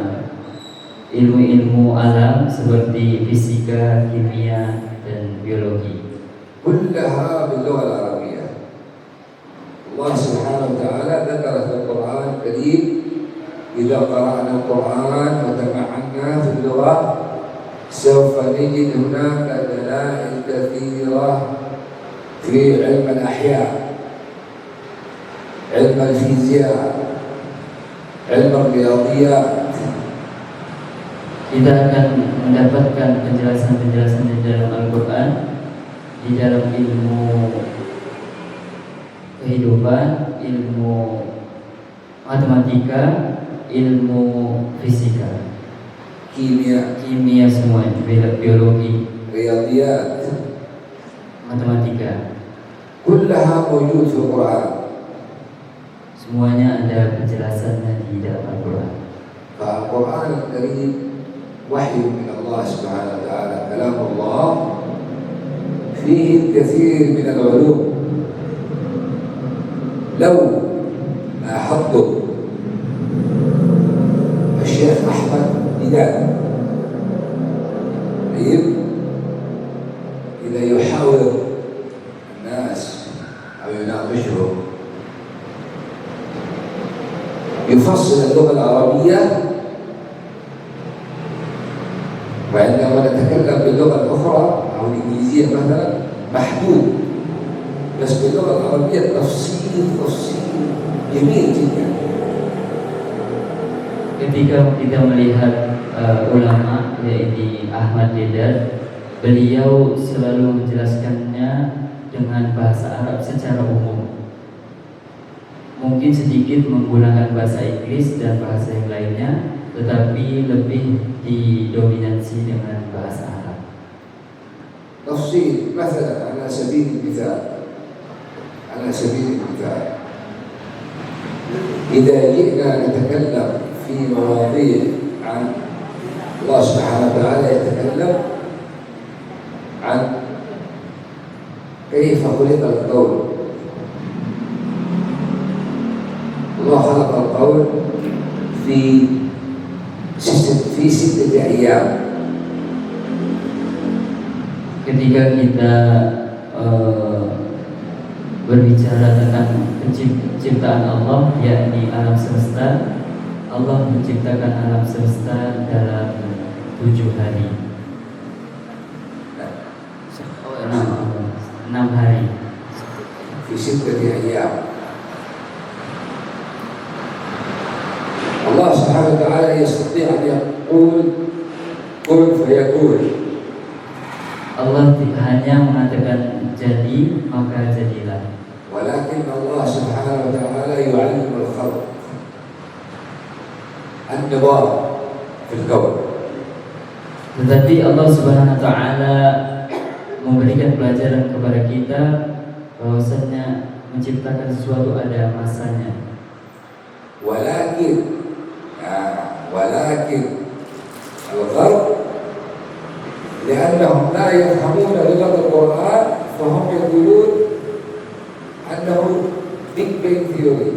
[SPEAKER 6] ilmu-ilmu alam seperti fisika, kimia, dan biologi.
[SPEAKER 7] كلها باللغة العربية. الله سبحانه وتعالى ذكر في القرآن الكريم إذا قرأنا القرآن وتمعنا في اللغة سوف نجد هناك دلائل كثيرة في علم الأحياء، علم الفيزياء، علم الرياضيات.
[SPEAKER 6] Kita akan mendapatkan penjelasan-penjelasan di dalam Al-Quran, di dalam ilmu kehidupan, ilmu matematika, ilmu fisika, kimia semuanya, biologi,
[SPEAKER 7] رياضيات
[SPEAKER 6] matematika.
[SPEAKER 7] كلها موجود في القرآن.
[SPEAKER 6] Semuanya ada penjelasannya di dalam Al-Quran.
[SPEAKER 7] فالقرآن الكريم وحي من الله سبحانه وتعالى، كلام الله فيه الكثير من العلوم. لو لاحظتم الشيخ أحمد ديدان إذا يحاور الناس أو يناقشهم يفصل اللغة العربية، وعندما نتكلم باللغة الأخرى أو الإنجليزية مثلا محدود، بس باللغة العربية تفصيل جميل جدا.
[SPEAKER 6] Ketika kita melihat ulama yaitu Ahmad Deedat, beliau selalu menjelaskannya dengan bahasa Arab secara umum. Mungkin sedikit menggunakan bahasa Inggris dan bahasa yang lainnya, tetapi lebih didominasi dengan bahasa Arab.
[SPEAKER 7] تفصيل مثلا على سبيل المثال إذا جئنا نتكلم في مواضيع عن الله سبحانه وتعالى، يتكلم عن كيف خلق الكون. الله خلق الكون في 6 أيام.
[SPEAKER 6] Ketika kita berbicara tentang penciptaan Allah, yakni alam semesta, Allah menciptakan alam semesta dalam 7 hari. 6 hari.
[SPEAKER 7] في 6 أيام. الله سبحانه وتعالى يستطيع أن يقول كن فيكون.
[SPEAKER 6] Allah hanya mengatakan jadi, maka jadilah.
[SPEAKER 7] ولكن الله سبحانه وتعالى يعلم الخلق النظام في الكون.
[SPEAKER 6] Tetapi Allah Subhanahu wa taala memberikan pelajaran kepada kita bahwasanya menciptakan sesuatu ada masanya.
[SPEAKER 7] ولكن الغرب لأنهم لا يفهمون لغة القرآن فهم يقولون أنه Big Bang Theory.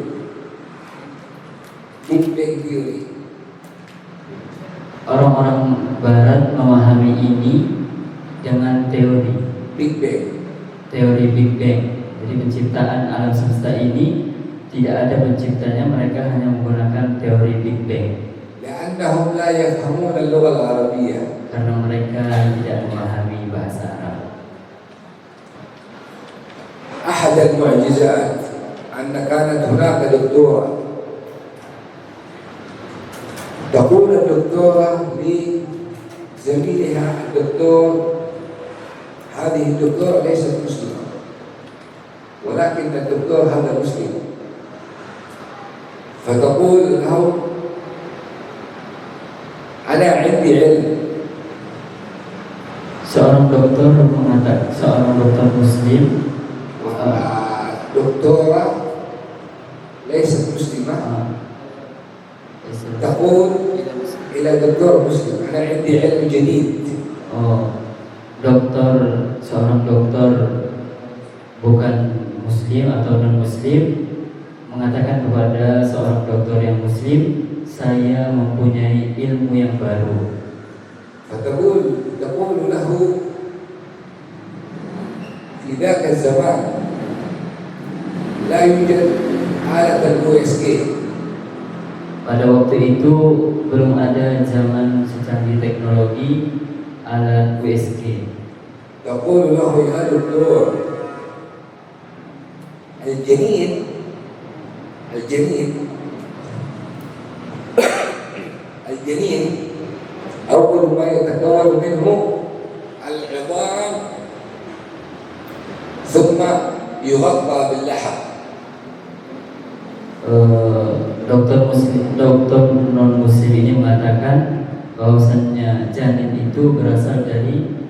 [SPEAKER 6] Orang-orang Barat memahami ini dengan teori
[SPEAKER 7] Big Bang.
[SPEAKER 6] Big Bang. Jadi penciptaan alam semesta ini tidak ada penciptanya, mereka hanya menggunakan teori Big Bang.
[SPEAKER 7] لأنهم لا يفهمون اللغة العربية.
[SPEAKER 6] Karena mereka tidak memahami bahasa Arab.
[SPEAKER 7] أحد المعجزات أن كانت هناك دكتورة تقول الدكتورة لزميلها الدكتور: هذه الدكتورة ليست مسلمة، ولكن الدكتور هذا مسلم. فتقول له: أنا عندي علم.
[SPEAKER 6] Seorang dokter Muslim,
[SPEAKER 7] دكتورة ليست مسلمة تقول إلى دكتور مسلم: أنا عندي علم جديد.
[SPEAKER 6] seorang dokter bukan Muslim atau non Muslim mengatakan kepada seorang dokter yang Muslim, saya mempunyai ilmu yang baru.
[SPEAKER 7] تقول له: في ذاك الزمان لا يوجد آلة الUSG.
[SPEAKER 6] Pada waktu itu belum ada zaman secanggih teknologi alat USG.
[SPEAKER 7] تقول له: يا دكتور، الجنين أول ما يتكون منه العظام ثم يغطى باللحم.
[SPEAKER 6] Dokter non Muslim ini mengatakan bahwasannya janin itu berasal dari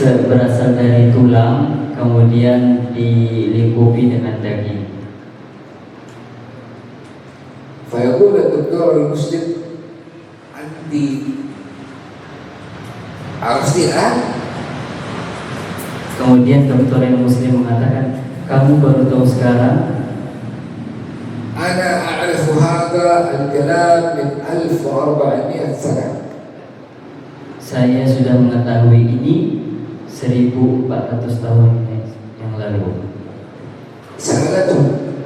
[SPEAKER 6] berasal dari tulang, kemudian dilingkupi dengan daging.
[SPEAKER 7] فيقول الدكتور المسلم: أنت عرفتي الآن؟
[SPEAKER 6] Kemudian dokter yang Muslim mengatakan, kamu baru tahu sekarang?
[SPEAKER 7] أنا أعرف هذا الكلام من 1400 سنة.
[SPEAKER 6] Saya sudah mengetahui ini 1400 tahun yang lalu.
[SPEAKER 7] سألته: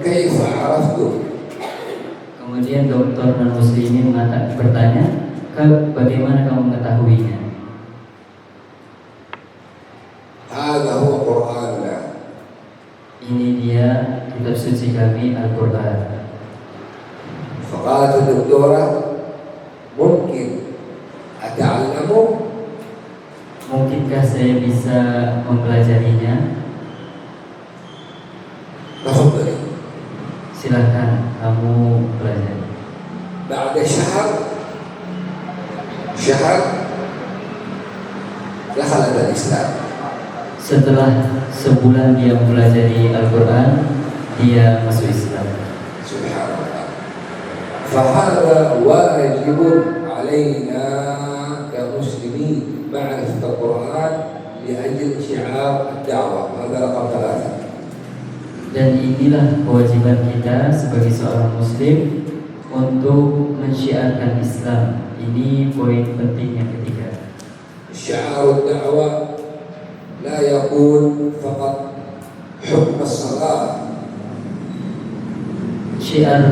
[SPEAKER 7] كيف عرفته؟
[SPEAKER 6] Kemudian dokter non Muslim ini bertanya, bagaimana kamu mengetahuinya?
[SPEAKER 7] هذا هو قرآننا.
[SPEAKER 6] Ini dia kitab suci kami, Al-Quran.
[SPEAKER 7] فقالت الدكتورة: ممكن أتعلمه؟
[SPEAKER 6] Mungkinkah saya bisa mempelajarinya?
[SPEAKER 7] تفضلي.
[SPEAKER 6] Silakan kamu pelajari.
[SPEAKER 7] بعد شهر دخلت الإسلام.
[SPEAKER 6] Setelah sebulan dia mempelajari Al-Quran, dia masuk Islam.
[SPEAKER 7] سبحان الله. فهذا واجب علينا كمسلمين معرفة القرآن لأجل شعار الدعوة. هذا رقم 3.
[SPEAKER 6] Dan inilah kewajiban kita sebagai seorang Muslim untuk mensyiarkan Islam. Ini poin penting yang ketiga.
[SPEAKER 7] شعار الدعوة لا يكون فقط حكم الصلاة.
[SPEAKER 6] Syiar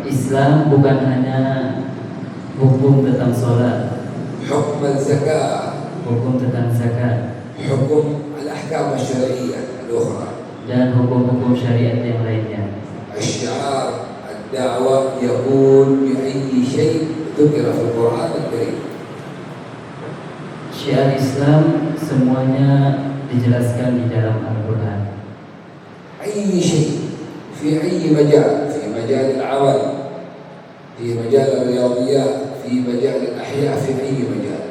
[SPEAKER 6] Islam bukan hanya hukum tentang sholat,
[SPEAKER 7] حكم الزكاة،
[SPEAKER 6] hukum tentang zakat,
[SPEAKER 7] حكم الأحكام الشرعية الأخرى.
[SPEAKER 6] dan hukum-hukum syariat yang lainnya.
[SPEAKER 7] الشعار الدعوة يكون بأي شيء ذكر في القرآن الكريم.
[SPEAKER 6] Syiar Islam semuanya dijelaskan di dalam Al-Quran.
[SPEAKER 7] أي شيء في أي مجال، في مجال العمل، في مجال الرياضيات، في مجال الأحياء، في أي مجال.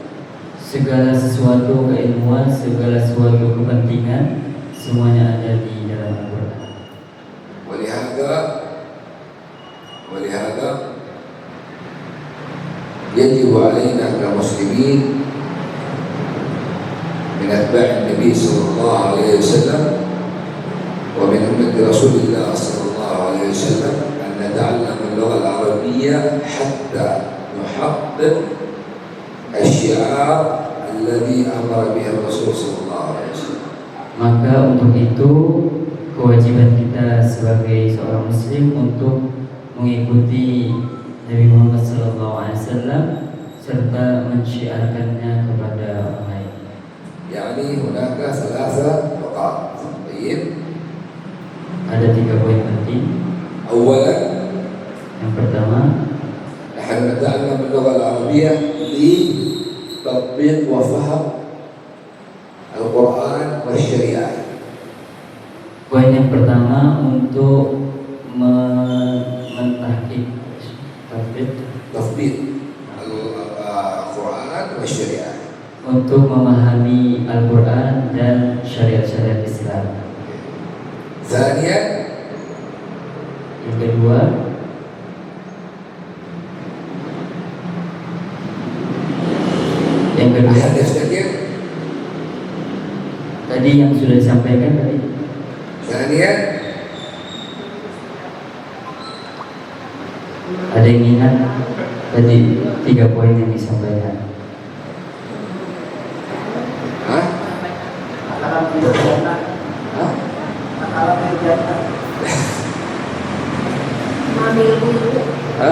[SPEAKER 6] Segala sesuatu keilmuan, segala sesuatu kepentingan, semuanya ada di dalam Al-Quran.
[SPEAKER 7] ولهذا يجب علينا كمسلمين من أتباع النبي صلى الله عليه وسلم ومن أمة رسول الله صلى الله عليه وسلم أن نتعلم اللغة العربية حتى نحقق الشعار الذي أمر به الرسول صلى الله عليه وسلم.
[SPEAKER 6] Maka untuk itu kewajiban kita sebagai seorang muslim untuk mengikuti Nabi Muhammad SAW serta mensyiarkannya kepada orang lain.
[SPEAKER 7] يعني هناك ثلاثة نقاط. طيب.
[SPEAKER 6] Ada 3 poin penting.
[SPEAKER 7] أولا
[SPEAKER 6] Yang pertama,
[SPEAKER 7] نحن نتعلم اللغة العربية لتطبيق وفهم القرآن والشريعة.
[SPEAKER 6] poin yang pertama untuk mentahqiq
[SPEAKER 7] تطبيق القرآن والشريعة.
[SPEAKER 6] untuk memahami Al-Quran dan syariat-syariat Islam.
[SPEAKER 7] ثانيا
[SPEAKER 6] Yang kedua,
[SPEAKER 7] أحد يفتكر؟
[SPEAKER 6] tadi yang sudah disampaikan tadi.
[SPEAKER 7] ثانيا
[SPEAKER 6] Ada yang ingat tadi 3 poin yang disampaikan?
[SPEAKER 7] ها؟ ها؟ ها؟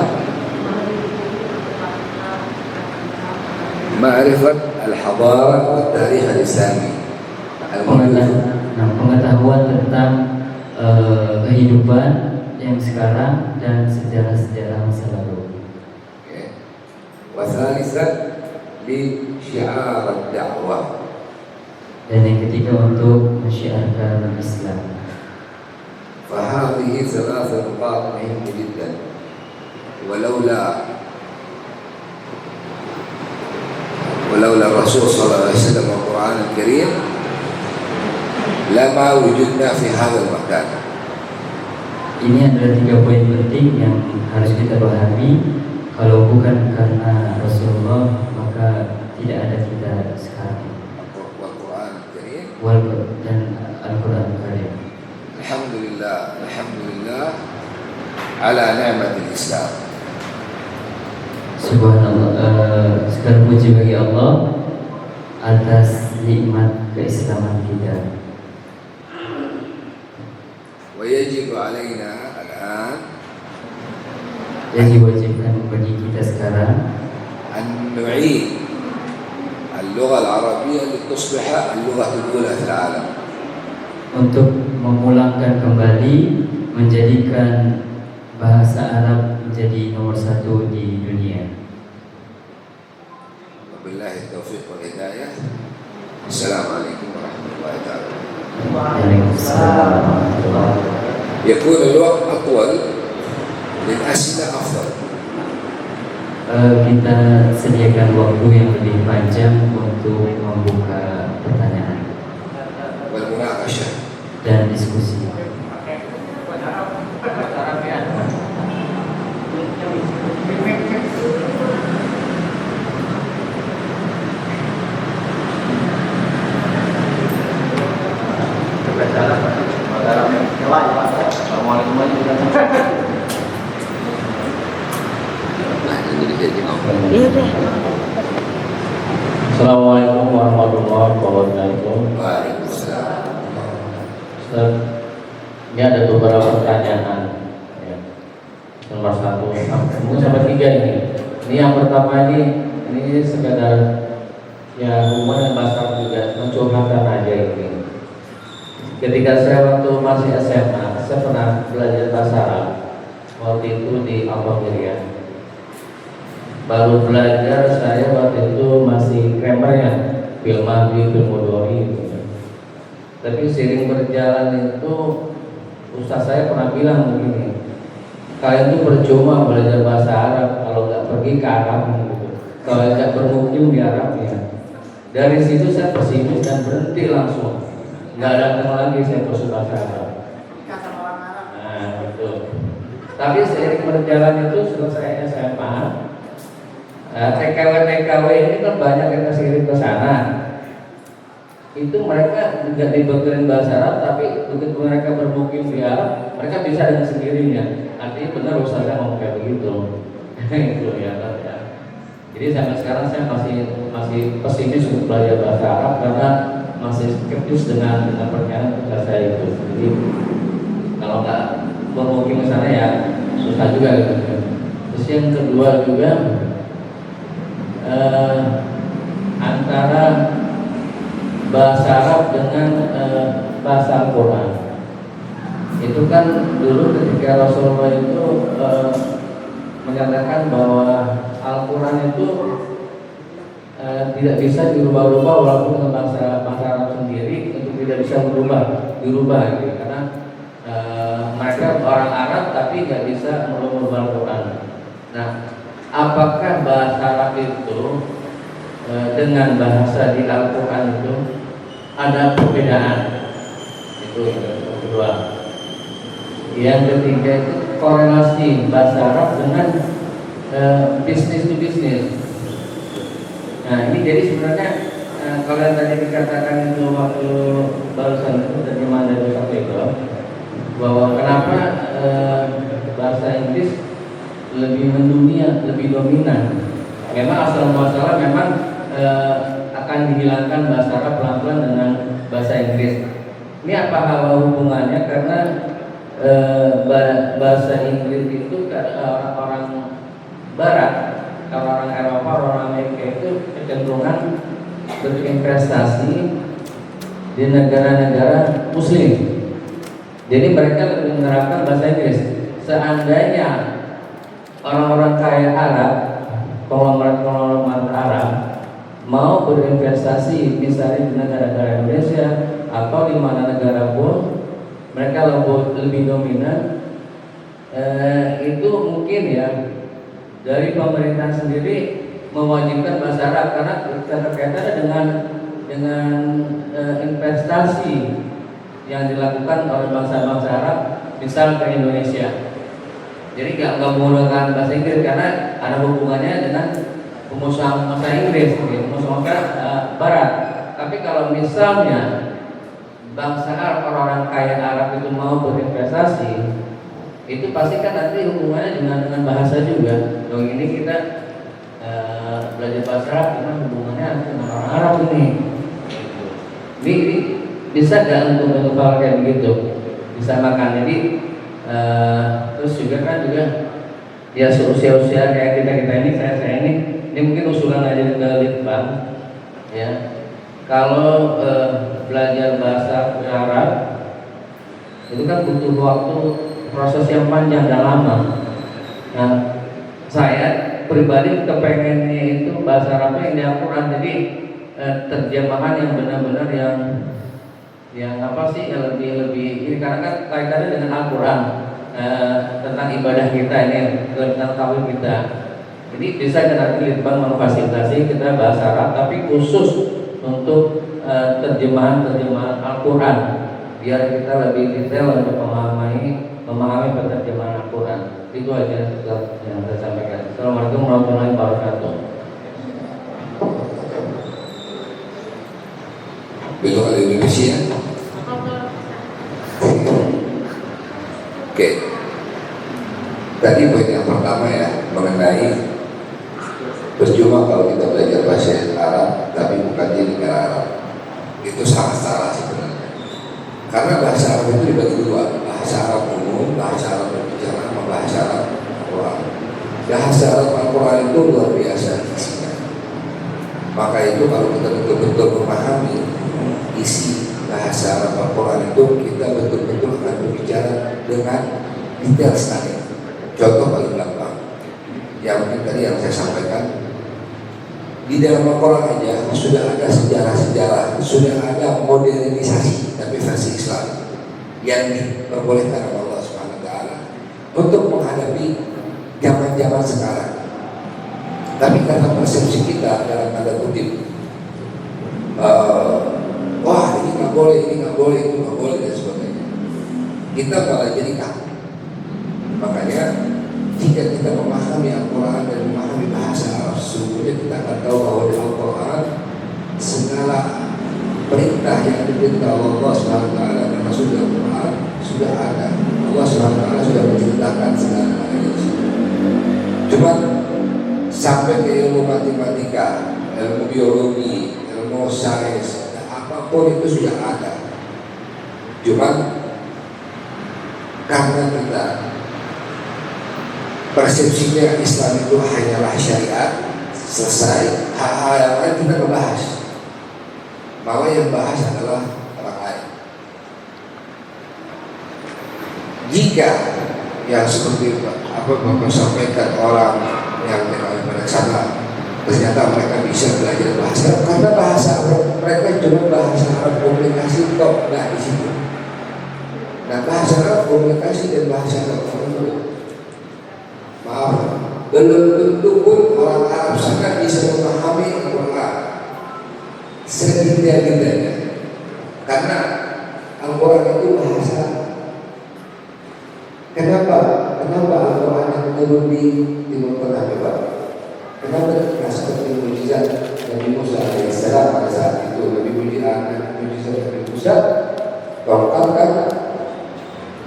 [SPEAKER 7] معرفة الحضارة والتاريخ الإسلامي.
[SPEAKER 6] Pengetahuan tentang kehidupan yang sekarang dan sejarah-sejarah masa lalu.
[SPEAKER 7] وثالثا لشعار الدعوة.
[SPEAKER 6] Dan yang ketiga untuk mensyiarkan Islam.
[SPEAKER 7] فهذه 3 نقاط مهمة جدا، ولولا الرسول صلى الله عليه وسلم والقرآن الكريم لما وجدنا في هذا المكان.
[SPEAKER 6] Ini adalah 3 poin penting yang harus kita pahami. Kalau bukan karena Rasulullah, maka tidak ada kita sekarang.
[SPEAKER 7] والقرآن الكريم.
[SPEAKER 6] Dan Al-Quran Karim.
[SPEAKER 7] الحمد لله على نعمة الإسلام.
[SPEAKER 6] Subhanallah, segala puji bagi Allah atas nikmat keislaman kita.
[SPEAKER 7] ويجب علينا الآن
[SPEAKER 6] Yang diwajibkan bagi kita sekarang
[SPEAKER 7] أن نعيد اللغة العربية لتصبح اللغة الأولى في العالم.
[SPEAKER 6] untuk memulangkan kembali menjadikan bahasa Arab menjadi nomor 1 di dunia.
[SPEAKER 7] وبالله التوفيق والهداية. السلام عليكم ورحمة الله تعالى.
[SPEAKER 6] Waalaikumsalam warahmatullahi wabarakatuh.
[SPEAKER 7] يكون الوقت أطول للأسئلة أفضل.
[SPEAKER 6] Kita sediakan waktu yang lebih panjang untuk membuka pertanyaan
[SPEAKER 7] والمناقشة.
[SPEAKER 6] dan diskusi.
[SPEAKER 8] Assalamualaikum warahmatullahi wabarakatuh.
[SPEAKER 7] Waalaikumsalam.
[SPEAKER 8] Ustaz, ini ada beberapa pertanyaan ya. Nomor 1 sampai 3 ini. Ini yang pertama ini sekadar ya hubungan dan bahasa juga mencurhatkan aja ini. Ketika saya waktu masih SMA, saya pernah belajar bahasa Arab. Waktu itu di Algeria. Baru belajar saya waktu itu masih grammar ya, film Mahdi, film Mudori gitu. Tapi sering berjalan itu ustaz saya pernah bilang begini, kalian tuh percuma belajar bahasa Arab kalau nggak pergi ke Arab gitu, kalau nggak bermukim di Arab ya. Dari situ saya pesimis dan berhenti langsung, nggak datang lagi saya kursus bahasa Arab. Nah betul. Tapi seiring berjalan itu selesai SMA, TKW ini kan banyak yang kesirim ke sana. Itu mereka tidak dibekali bahasa Arab, tapi begitu mereka bermukim di Arab, mereka bisa dengan sendirinya. Artinya benar ustaznya mau kayak begitu. Itu ya kan ya. Jadi sampai sekarang saya masih pesimis untuk belajar bahasa Arab karena masih skeptis dengan perkara bahasa itu. Jadi kalau nggak bermukim ke sana ya susah juga gitu. Terus yang kedua juga antara bahasa Arab dengan bahasa Al-Quran itu kan dulu ketika Rasulullah itu menyatakan bahwa Al-Quran itu tidak bisa dirubah-rubah walaupun dengan bahasa Arab sendiri itu tidak bisa dirubah gitu. Karena mereka orang Arab tapi nggak bisa merubah Al-Quran. Nah, apakah bahasa Arab itu dengan bahasa di Al-Quran itu ada perbedaan? Itu yang kedua. Yang ketiga itu korelasi bahasa Arab dengan bisnis to bisnis. Nah ini jadi sebenarnya kalau yang tadi dikatakan itu waktu barusan itu terjemahan dari Ustaz itu bahwa kenapa bahasa Inggris lebih mendunia, lebih dominan. Memang asal muasalah memang akan dihilangkan bahasa Arab pelan-pelan dengan bahasa Inggris. Ini apa hubungannya? Karena bahasa Inggris itu orang Barat, kalau orang Eropa, orang Amerika itu kecenderungan berinvestasi di negara-negara Muslim. Jadi mereka lebih menerapkan bahasa Inggris. Seandainya orang-orang kaya Arab, konglomerat Arab mau berinvestasi misalnya di negara-negara Indonesia atau di mana negara pun, mereka lebih dominan. Itu mungkin ya dari pemerintah sendiri mewajibkan bahasa Arab karena terkaitan dengan investasi yang dilakukan oleh bangsa-bangsa Arab misal ke Indonesia. Jadi nggak menggunakan bahasa Inggris karena ada hubungannya dengan pengusaha bahasa Inggris, pengusaha Barat. Tapi kalau misalnya bangsa Arab, orang-orang kaya Arab itu mau berinvestasi, itu pasti kan nanti hubungannya dengan bahasa juga. Dong ini kita belajar bahasa Arab, cuman hubungannya dengan orang Arab ini. Ini bisa nggak untuk hal kayak begitu? Bisa makan. Jadi terus juga kan ya usia kayak kita ini, saya ini mungkin usulan aja ke Litbang ya. Kalau belajar bahasa Arab itu kan butuh waktu, proses yang panjang dan lama. Nah, saya pribadi kepengennya itu bahasa Arabnya yang di Al-Quran, jadi terjemahan yang benar-benar yang apa sih yang lebih ini karena kan kaitannya dengan Al-Quran tentang ibadah kita ini, tentang tauhid kita. Jadi bisa nanti Litbang memfasilitasi kita bahasa Arab tapi khusus untuk terjemahan Al-Quran biar kita lebih detail untuk memahami penerjemahan Al-Quran. Itu aja yang saya sampaikan. Assalamualaikum warahmatullahi wabarakatuh.
[SPEAKER 7] Belum ada Indonesia. Oke. Tadi poin yang pertama ya mengenai percuma kalau kita belajar bahasa Arab tapi bukan di negara Arab. Itu sangat salah sebenarnya. Karena bahasa Arab itu dibagi dua, bahasa Arab umum, bahasa Arab berbicara, sama bahasa Arab Al-Quran. Bahasa Arab Al-Quran itu luar biasa isinya. Maka itu kalau kita betul-betul memahami isi bahasa Arab Al-Quran itu, kita betul-betul akan berbicara dengan detail sekali. Contoh paling gampang, yang mungkin tadi yang saya sampaikan, di dalam Al-Quran aja sudah ada sejarah-sejarah, sudah ada modernisasi tapi versi Islam yang diperbolehkan oleh Allah SWT untuk menghadapi zaman-zaman sekarang. Tapi karena persepsi kita dalam tanda kutip, wah ini nggak boleh, itu nggak boleh dan sebagainya, kita malah jadi takut. Makanya jika kita memahami Al-Quran dan memahami bahasa Arab, sesungguhnya kita akan tahu bahwa di Al-Quran segala perintah yang diperintah Allah SWT dan Rasul Al-Quran sudah ada. Allah SWT sudah menceritakan segala hal itu. Cuma sampai ke ilmu matematika, ilmu biologi, ilmu sains, apapun itu sudah ada. Cuman karena kita persepsinya Islam itu hanyalah syariat, selesai, hal-hal yang lain kita membahas. Malah yang bahas adalah orang lain. Jika yang seperti apa Bapak sampaikan, orang yang pada sana ternyata mereka bisa belajar bahasa karena bahasa mereka cuma bahasa Arab komunikasi kok nggak di situ. Nah, bahasa Arab komunikasi dan bahasa Arab maaf, belum tentu pun orang Arab sana bisa memahami Al-Quran sedetail-detailnya, karena Al-Quran itu bahasa. Kenapa Al-Quran yang turun di Timur Tengah coba? Kenapa tidak seperti mukjizat Nabi Musa alaihissalam pada saat itu? Nabi mukjizat Nabi Musa tongkat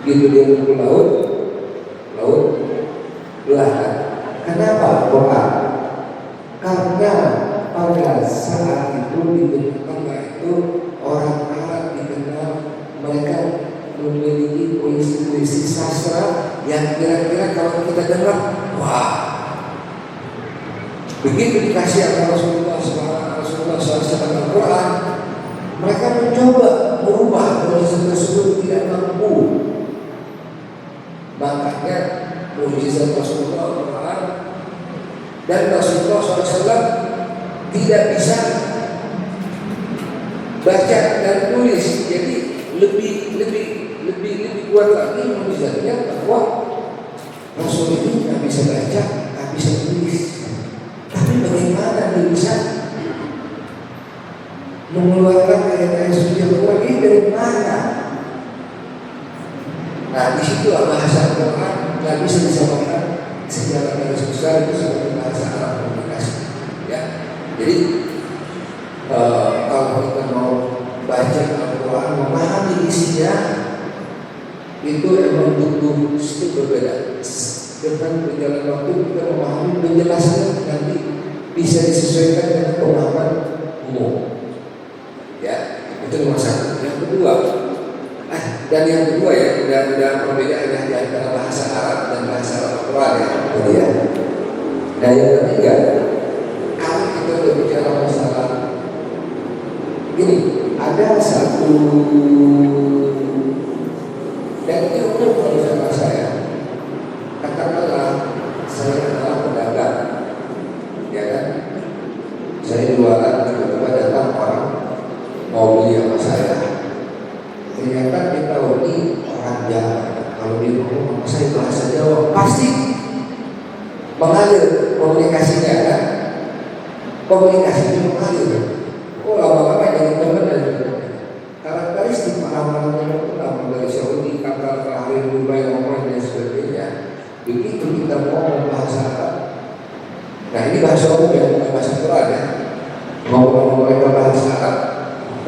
[SPEAKER 7] gitu dia ke laut belahan. Kenapa Al-Quran? Karena pada saat itu di Timur Tengah itu orang Arab dikenal mereka memiliki puisi-puisi sastra yang kira-kira kalau kita dengar, wah. Begitu dikasih oleh Rasulullah SAW Al-Quran, mereka mencoba merubah puisi tersebut, tidak mampu. Makanya mukjizat Rasulullah Al-Quran dan Rasulullah SAW tidak bisa baca dan tulis, jadi lebih kuat lagi mukjizatnya bahwa Rasul ini nggak bisa baca, nggak bisa tulis. Tapi bagaimana dia bisa mengeluarkan ayat-ayat suci Al-Quran ini dari mana? Nah, di situ bahasa Al-Quran nggak bisa disamakan secara garis besar itu seperti bahasa Arab komunikasi. Ya, jadi kalau kita mau baca Al-Quran, memahami isinya, itu emang butuh step berbeda. Dengan berjalan waktu kita memahami penjelasannya nanti bisa disesuaikan dengan pemahaman umum. Ya, itu nomor satu. Yang kedua, dan yang kedua ya, udah perbedaan di antara bahasa Arab dan bahasa Al-Quran ya. Dan yang ketiga, kalau kita berbicara masalah ini, ada satu dan itu umum kalau sama saya. Katakanlah saya adalah pedagang, ya kan? Saya jualan, tiba-tiba datang orang mau beli sama saya. Ternyata kita ini orang Jawa. Kalau dia ngomong sama saya bahasa Jawa, pasti mengalir komunikasinya kan? Komunikasinya mengalir. Oh, lama-lama jadi teman dan karakteristik pemahaman dari Saudi, kata terakhir Dubai, Oman dan sebagainya. Begitu kita ngomong bahasa Arab, nah ini bahasa umum ya, bukan bahasa Quran ya. Ngomong mereka bahasa Arab,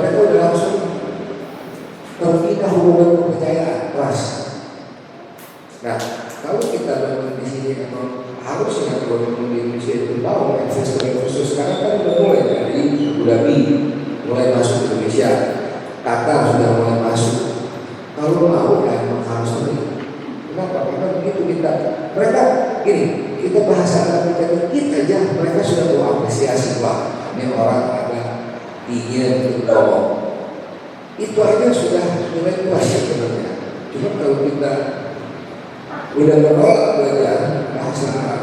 [SPEAKER 7] mereka udah langsung terpindah hubungan kepercayaan keras. Nah, kalau kita memang di sini memang harusnya kalau di Indonesia itu tahu investor sekarang kan udah mulai dari Abu Dhabi mulai masuk ke Indonesia, Qatar sudah mulai masuk. Kalau mau ya memang harus ini. Kenapa? Karena begitu mereka gini, kita bahasa Arab kita dikit aja, mereka sudah mau apresiasi, wah ini orang ada ingin untuk ngomong. Itu aja sudah mulai puas sebenarnya. Cuma kalau kita udah menolak belajar bahasa Arab,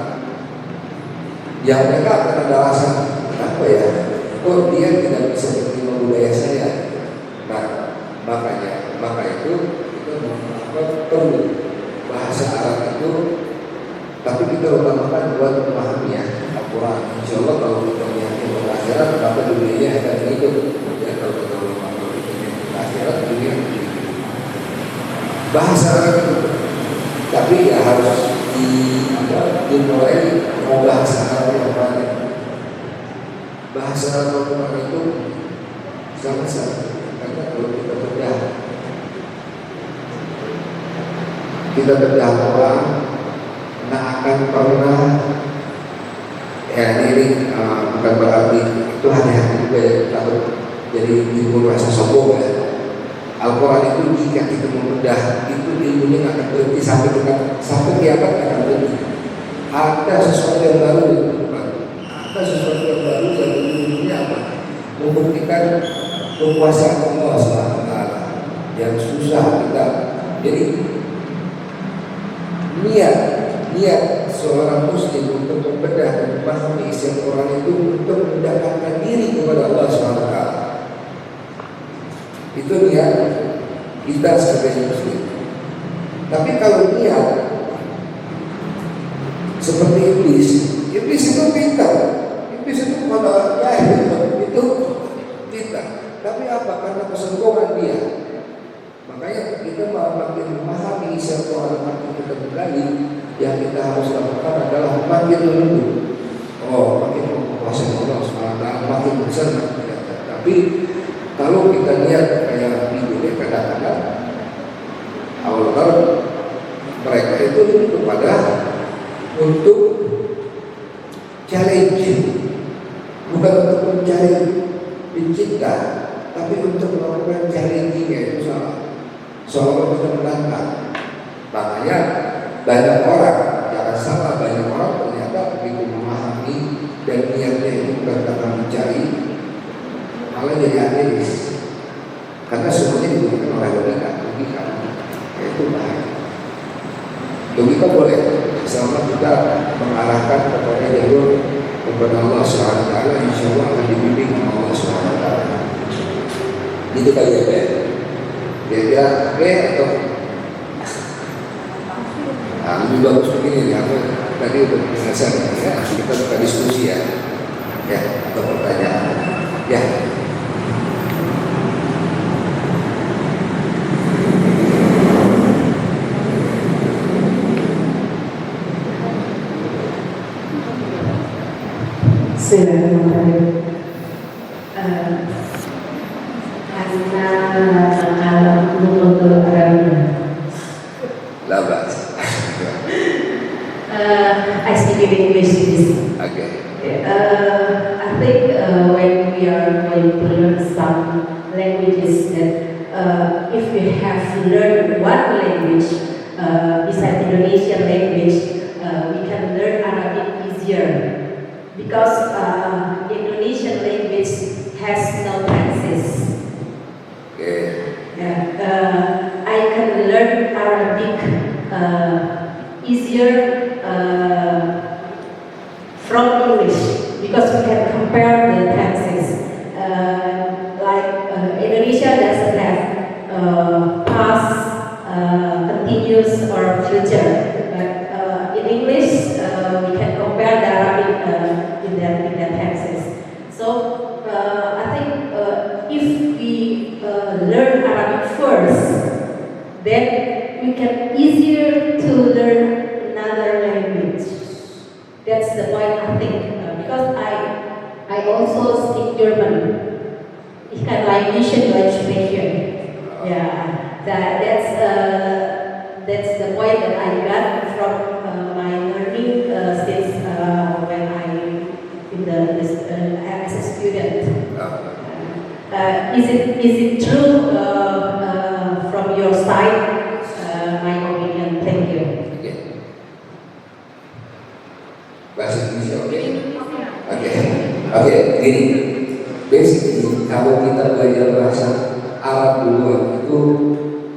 [SPEAKER 7] yang mereka akan ada alasan apa ya? Kok dia tidak bisa menerima budaya saya? Nah, maka itu kita perlu bahasa Arab itu, tapi kita utamakan buat memahami ya Al-Quran. Insya Allah kalau kita yakin pelajaran, maka dunia akan ikut. Ya, kalau kita memahami pelajaran dunia bahasa Arab itu, tapi ya harus dimulai mau bahasa Arab yang banyak. Bahasa Arab itu sangat karena kalau kita berdakwah, nah akan pernah Ya ini bukan berarti itu hati-hati juga ya, takut jadi timbul rasa sombong ya. Al-Quran itu jika kita membedah itu ilmunya nggak akan berhenti sampai kiamat nggak akan berhenti. Ada sesuatu yang baru di depan. Ada sesuatu yang baru dan ilmunya apa? Membuktikan kekuasaan Allah SWT yang susah kita. Jadi niat seorang muslim untuk membedah dan memahami isi Al-Quran itu untuk mendekatkan diri kepada Allah SWT. Itu niat kita sebagai muslim. Tapi kalau niat seperti iblis itu pintar, iblis itu pada jahil, itu pintar. Tapi apa? Karena kesombongan dia. Makanya kita makin memahami isi Al-Quran, makin kita menggali, yang kita harus lakukan adalah makin lembut. Makin menguasai Allah SWT, makin besar. Tapi kalau kita lihat kayak video kadang-kadang awal mereka itu kepada untuk challenge, bukan untuk mencari pencipta, tapi untuk melakukan challenge-nya itu salah. Seolah kita menantang. Makanya banyak orang, jangan salah, banyak orang ternyata begitu memahami dan niatnya itu bukan karena mencari, malah jadi ateis. Karena semuanya diberikan oleh logika, itu bahaya. Logika boleh, selama kita mengarahkan kepada jalur kepada Allah SWT, insya Allah akan dibimbing oleh Allah SWT. Itu kali ya, dia atau lebih bagus begini ya, tadi udah penjelasan ya, kita buka diskusi ya, atau pertanyaan ya.
[SPEAKER 9] Bismillahirrahmanirrahim. Karena untuk
[SPEAKER 7] Labas.
[SPEAKER 9] I speak in English.
[SPEAKER 7] Okay.
[SPEAKER 9] I think when we are going to learn some languages, that if we have learned one language besides Indonesian language, we can learn Arabic easier. Because Indonesian language has no tenses. I can learn Arabic easier from English because we can compare the tenses. Like Indonesia doesn't have past, continuous, or future, but in English we can compare the Arabic in their tenses. So I think if we learn Arabic first, then we can easier to learn another language. That's the point I think. Because I also speak German. Ich kann Leibischen Deutsch sprechen. Yeah, that's the point that I got from my learning since when I as a student. Is it true from your side? My opinion. Thank you.
[SPEAKER 7] Bahasa Indonesia oke. Gini, basically kalau kita belajar bahasa Arab dulu itu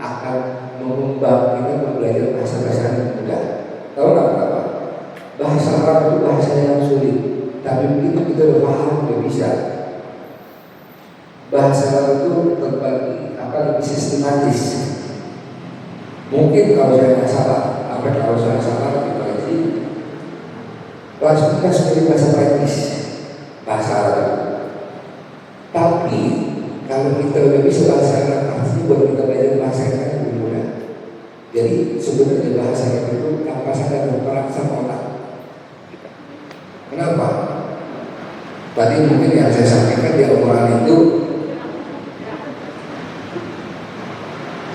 [SPEAKER 7] akan mengubah kita belajar bahasa yang mudah. Tahu nggak kenapa? Bahasa Arab itu bahasa yang sulit, tapi begitu kita udah paham udah bisa. Bahasa Arab itu terbagi lebih sistematis. Mungkin kalau saya nggak salah, kalau saya salah kita lagi. Bahasa kita seperti bahasa Prancis, bahasa Arab. Tapi kalau kita udah bisa bahasa Arab, pasti buat kita belajar bahasa yang lain lebih mudah. Jadi sebenarnya bahasa Arab itu tanpa sadar berperan sama otak. Kenapa? Tadi mungkin yang saya sampaikan di Al-Quran itu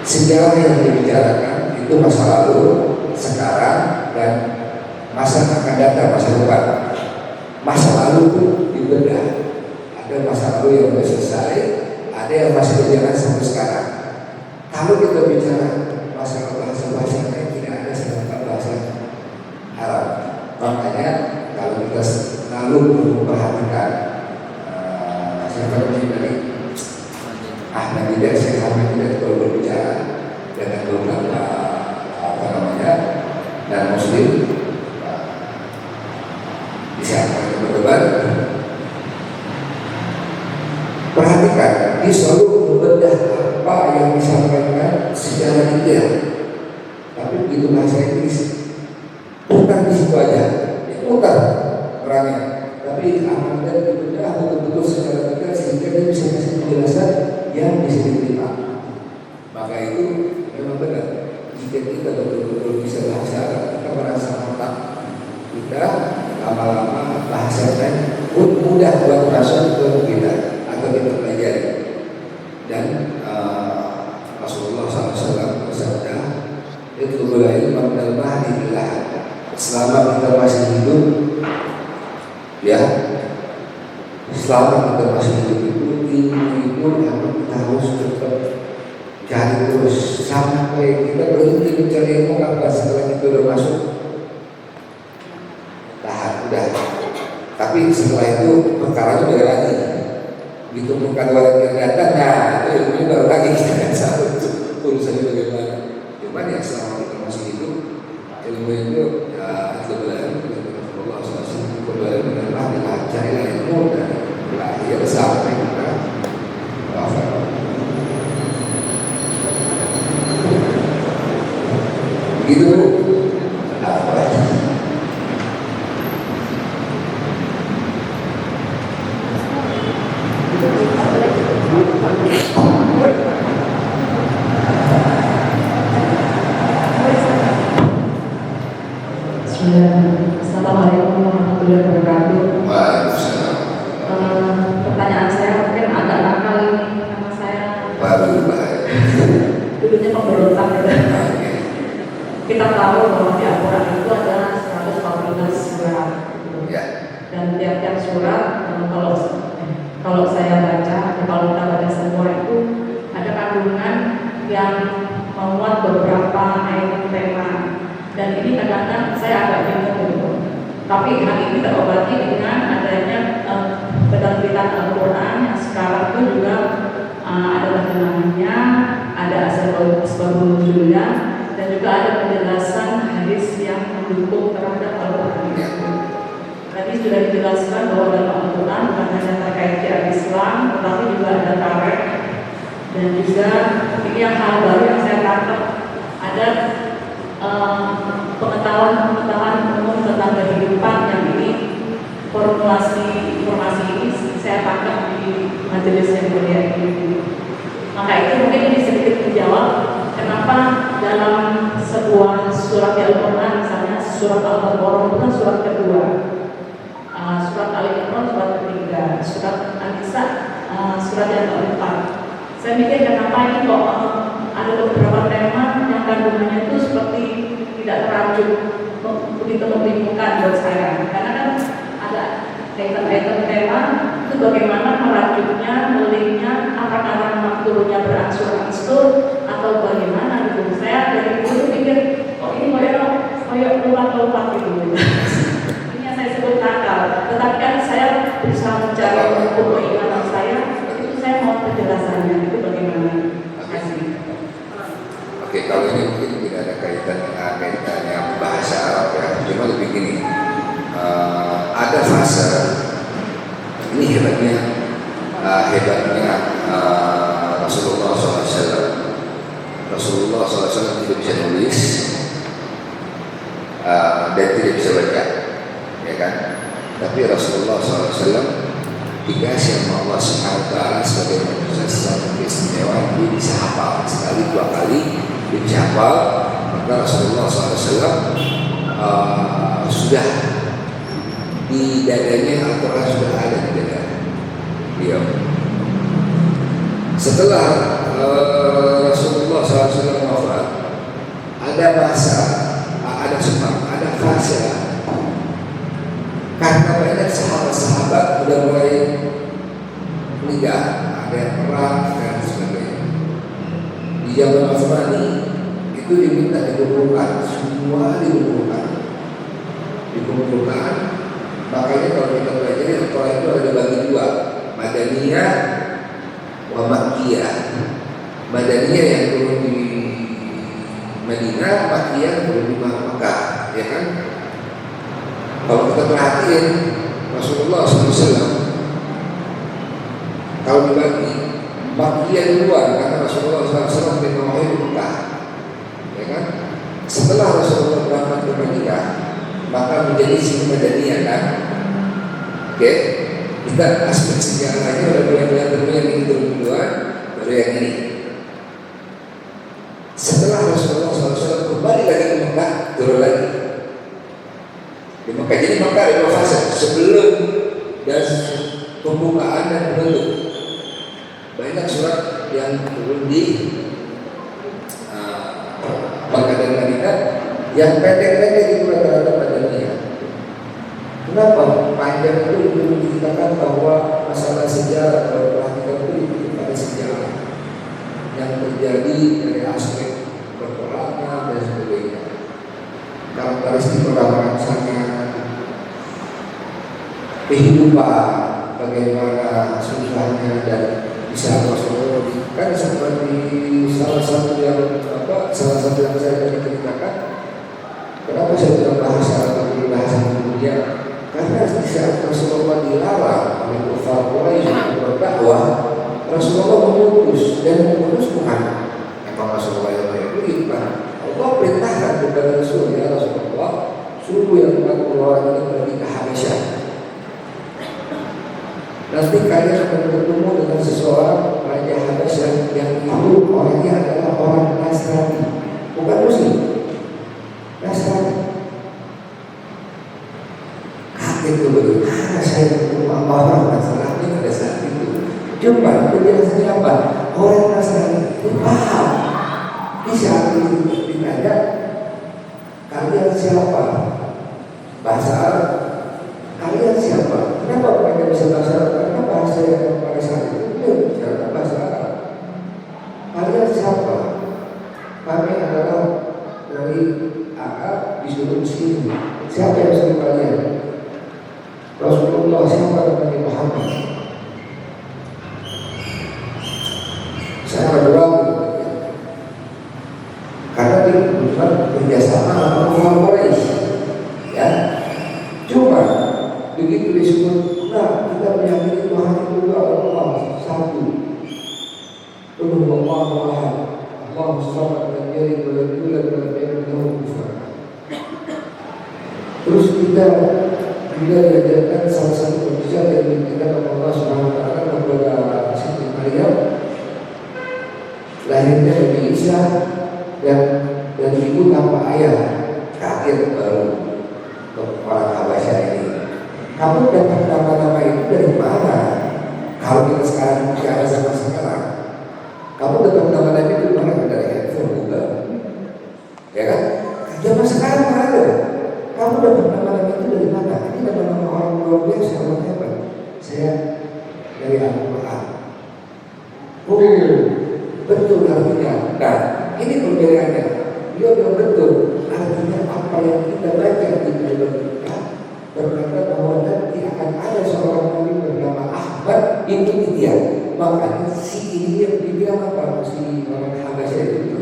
[SPEAKER 7] sejarah yang dibicarakan itu masa lalu, sekarang, dan masa akan datang, masa depan. masa lalu pun dibedah. Ada masa lalu yang sudah selesai, ada yang masih berjalan sampai sekarang. Kalau kita bicara masalah bahasa yang tidak ada sedangkan bahasa Arab. Makanya kalau kita selalu memperhatikan siapa namanya tadi Ahmad Didat, Syekh Ahmad Didat kalau berbicara dengan beberapa dan Muslim bisa berdebat. Perhatikan, dia selalu membedah apa yang disampaikan secara detail. Tapi begitu bahasa Inggris, bukan di situ aja, diputar orangnya. Tapi Ahmad dibedah betul-betul secara detail sehingga dia bisa kasih penjelasan yang bisa diterima. Maka itu memang benar. Jika kita betul-betul bisa bahasa, kita merasa mantap. Kita lama-lama bahasanya pun mudah buat masuk ke kita atau kita pelajari. Dan Rasulullah SAW bersabda, itu boleh mengenal bahdi billah. Selama kita masih hidup, ya, selama kita masih hidup itu kita harus tetap cari terus sampai kita berhenti mencari ilmu apa setelah itu udah masuk tahan udah. Tapi setelah itu perkara itu beda lagi. Gitu bukan orang yang datang, nah itu ilmunya baru lagi kita kan satu urusannya bagaimana. Cuman ya selama kita masih hidup ilmu itu ya itu belajar Allah SWT belajar carilah ilmu dan belajar sampai kita gitu apa
[SPEAKER 9] Assalamualaikum warahmatullahi wabarakatuh.
[SPEAKER 7] Waalaikumsalam.
[SPEAKER 9] Pertanyaan saya mungkin agak nakal ini karena saya
[SPEAKER 7] Baru bahaya.
[SPEAKER 9] dulunya pemberontak ya. Kita tahu bahwa di Al-Quran itu ada 114 surat
[SPEAKER 7] Ya.
[SPEAKER 9] dan tiap-tiap surat kalau saya baca, kalau kita baca semua itu ada kandungan yang memuat beberapa item tema dan ini kadang-kadang saya agak bingung gitu. Tapi hal ini terobati dengan adanya penerbitan Al-Quran yang sekarang itu juga ada terjemahannya, ada asbabun nuzulnya, dan juga ada penjelasan hadis yang mendukung terhadap Al-Quran itu. Tadi sudah dijelaskan bahwa dalam Al-Quran bukan hanya terkait syiar Islam, tetapi juga ada tarikh dan juga ini yang hal baru yang saya tangkap ada pengetahuan umum tentang kehidupan yang ini formulasi informasi ini saya tangkap di majelis yang mulia ini. Maka itu mungkin ini sedikit menjawab kenapa dalam sebuah surat Al-Quran misalnya surat Al-Baqarah itu kan surat kedua, surat Al-Imran surat ketiga, surat An-Nisa surat yang keempat. Saya mikir kenapa ini kok ada beberapa tema yang kandungannya itu seperti tidak terajuk, begitu membingungkan buat saya. Karena kan ada item-item tema itu bagaimana merajuknya, melinknya, apakah memang turunnya berangsur-angsur atau bagaimana gitu. Saya dari dulu pikir, oh ini koyok lompat-lompat gitu. Ini yang saya sebut nakal. Tetapi kan saya berusaha mencari hukum keimanan saya, itu saya mau penjelasannya itu bagaimana.
[SPEAKER 7] Oke, kalau ini mungkin tidak ada kaitan dengan bahasa Arab ya, cuma lebih gini. Ada fase ini hebatnya Rasulullah SAW. Rasulullah SAW tidak bisa nulis dan tidak bisa baca, ya kan? Tapi Rasulullah SAW dikasih sama Allah Subhanahu Wa Taala sebagai manusia sesuatu istimewa, dia bisa hafal sekali dua kali, dia bisa hafal. Maka Rasulullah SAW sudah di dadanya Al-Quran sudah ada di dada beliau. Setelah Rasulullah SAW wafat, ada masa, ada fase karena banyak sahabat udah mulai nikah, ada yang perang dan sebagainya. Di zaman Utsmani itu diminta dikumpulkan, semua dikumpulkan. Makanya kalau kita belajar di sekolah itu ada dibagi dua, Madaniyah wa Makkiyah. Madaniyah yang turun di Madinah, Makkiyah turun di Makkah, ya kan? Kalau kita perhatiin Rasulullah SAW kalau dibagi Makkiyah duluan karena Rasulullah SAW memang wahyu di Mekah, ya kan? Setelah Rasulullah berangkat ke Madinah, maka menjadi sini Madaniyah kan? Oke, kita aspek sejarahnya ada dua-dua dulu yang ini turun duluan, baru yang ini. Setelah Rasulullah SAW kembali lagi ke Mekah, turun lagi di Mekah. Jadi Mekah ada dua fase, sebelum dan pembukaan dan penutup. Banyak surat yang turun di Mekah dan Madinah, yang pendek-pendek itu rata-rata Madaniyah. Kenapa? Panjang itu menceritakan bahwa masalah sejarah kalau perhatikan itu pada sejarah yang terjadi dari aspek peperangan dan sebagainya. Karakteristik perkembangan sana, kehidupan, bagaimana susahnya dan bisa Rasulullah kan seperti salah satu yang saya tadi ceritakan. Kenapa saya bilang bahasa dunia? Karena di saat Rasulullah dilarang oleh kufar Quraisy berdakwah, Rasulullah memutus bukan emang Rasulullah yang lebih Allah perintahkan kepada Rasul, ya Rasulullah, suruh yang 40 orang ini pergi ke Habasyah. Nanti kalian akan bertemu dengan seseorang raja Habasyah yang itu orangnya adalah orang Nasrani, bukan Muslim, Nasrani. Kaget tuh betul. Saya bertemu orang Nasrani pada saat itu. Cuma penjelasannya apa? Orang Nasrani itu paham. Di saat itu ditanya, kalian siapa? Bahasa Arab. Kalian siapa? Kenapa mereka bisa bahasa Arab? Karena bahasa yang pada saat itu bicara bahasa Arab. Kalian siapa? Kami adalah dari Arab disuruh sini. Siapa yang suruh kalian? Rasulullah siapa Nabi Muhammad? Saya berdoa karena dia bukan kerjasama dengan orang Quraisy, ya. Cuma begitu disebut, nah kita meyakini Tuhan itu Allah satu. Allah Ahad, Allah Samad, dan Yalid walam yulad walam yakul lahu kufuwan ahad. Terus kita juga diajarkan salah satu mukjizat yang diberikan oleh Allah Subhanahu wa taala kepada Siti Maryam, lahirnya Nabi Isa dan ibu tanpa ayah. Kaget baru orang Habasyah ini. Kamu dapat nama-nama itu dari mana? Kalau kita sekarang bicara sama sekarang, kamu dapat nama-nama itu dari mana? Dari handphone Google, ya kan? Zaman sekarang nggak ada. Kamu dapat nama-nama itu dari mana? Ini nama-nama orang luar biasa, orang hebat. Saya dari Al-Quran. Oh, betul artinya. Nah, ini perbedaannya. Dia bilang betul. Artinya apa yang kita baca di dalam kita berkata bahwa nanti akan ada seorang nabi bernama Ahmad itu dia. Makanya si ini yang dibilang apa? Si orang Habasyah itu,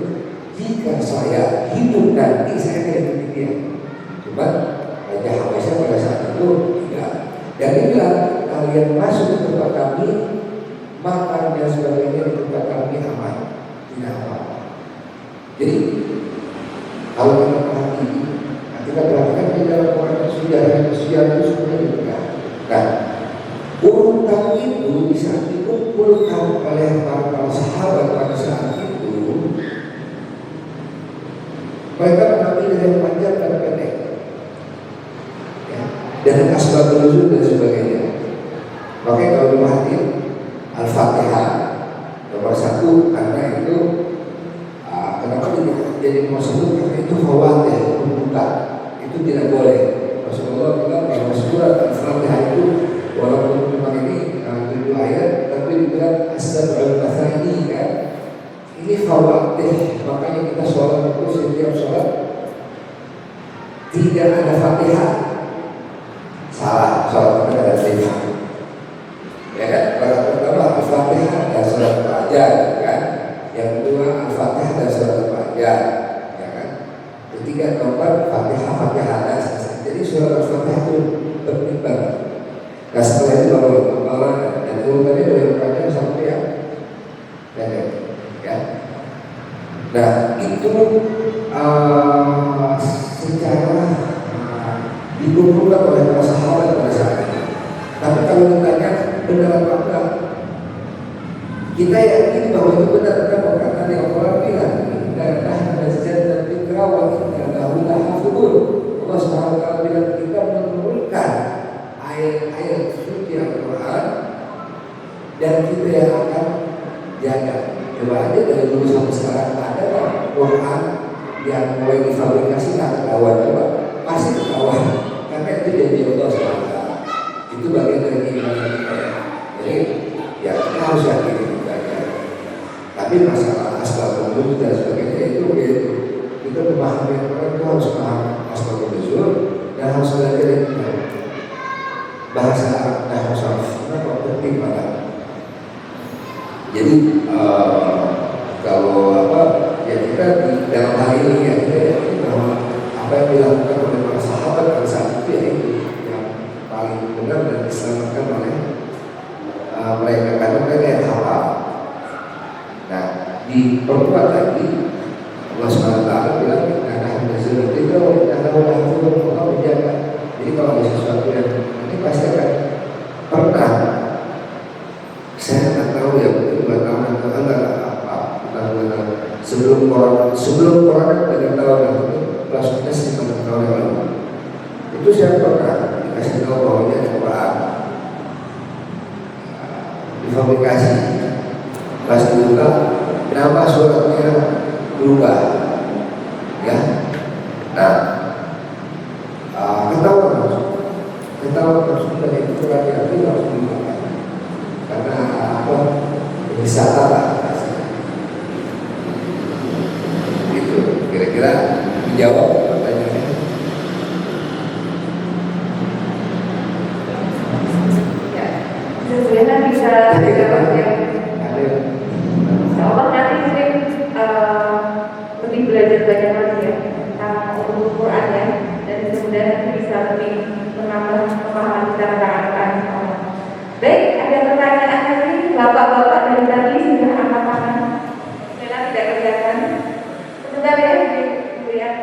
[SPEAKER 7] jika saya hidup nanti saya akan dia. Cuma Raja Habasyah pada saat itu tidak. Dan dia bilang, kalian masuk ke tempat kami, makan dan sebagainya di tempat kami aman, tidak apa. Jadi kalau kita perhatikan di dalam Quran sejarah itu sebenarnya juga. Nah, urutan itu bisa dikumpulkan oleh para sahabat pada saat itu. Mereka mengambil dari panjang dan pendek, ya, dan asbab nuzul dan sebagainya. Makanya kalau diperhatiin Al-Fatihah nomor 1 karena itu kenapa jadi nomor 1? Karena itu khawatir pembuka itu tidak boleh. Rasulullah bilang bahwa surat Al-Fatihah itu walaupun itu ayat, tapi dibilang as-sab'ul mathani kan. Ini khawatir, makanya kita sholat itu setiap sholat tidak ada Fatihah. Salah, sholat kita ada Fatihah. Ya kan, rakaat pertama Al-Fatihah dan surat Al-Fajr, kan? Yang kedua Al-Fatihah dan surat Al-Fajr, ya kan? Ketiga, keempat Fatihah dan selesai. Jadi surat Al-Fatihah itu penting banget. Nah setelah itu baru amalan dan urutannya dari panjang sampai yang pendek, ya. Nah itu secara dikumpulkan oleh para sahabat pada saat itu. Tapi kalau ditanya benar apa enggak, kita yakin bahwa itu benar karena perkataan yang Allah bilang, karena nazar dzikra wa inna lahu lahafidun. Allah Subhanahu wa taala bilang kita menurunkan ayat-ayat suci Al-Quran dan kita yang akan jaga. Coba aja dari dulu sampai sekarang ada Quran yang mulai difabrikasi nggak ketahuan, coba pasti ketahuan karena itu jadi Allah SWT. Itu bagian dari iman kita. Jadi ya kita harus yakin juga. Tapi masalah asbabun dan sebagainya itu kita memahami Al-Quran itu harus paham asbabun nuzul dan harus belajar itu. Bahasa Arab dan bahasa Arab penting banget. Jadi kalau ya kita di dalam hal ini ya kita yakin bahwa apa yang dilakukan oleh para sahabat pada saat itu ya itu yang paling benar dan diselamatkan oleh mereka karena mereka yang hafal. Nah diperkuat lagi Allah SWT bilang karena hanya seperti itu karena Allah menjaga. Jadi kalau ada sesuatu yang ini pasti akan pernah. Saya nggak tahu ya mungkin 2 tahun atau enggak apa. Sebelum corona 3 tahun yang itu maksudnya 5 tahun yang lalu. Itu saya pernah dikasih tahu bahwa ini ada Quran difabrikasi. Pas dibuka nama suratnya berubah, ya. Nah. Ketahuan harus dari itu lagi harus dimakan karena apa wisata lah itu kira-kira dijawab pertanyaannya.
[SPEAKER 2] Ya, sebenarnya bisa dijawab ya. Insya Allah nanti mungkin lebih belajar banyak lagi ya tentang ulumul Quran ya, dan semoga bisa lebih menambah pemahaman secara kearifan. Baik, ada pertanyaan lagi? Bapak-bapak dari tadi sudah angkat tangan. Saya tidak kelihatan. Sebentar ya, lihat.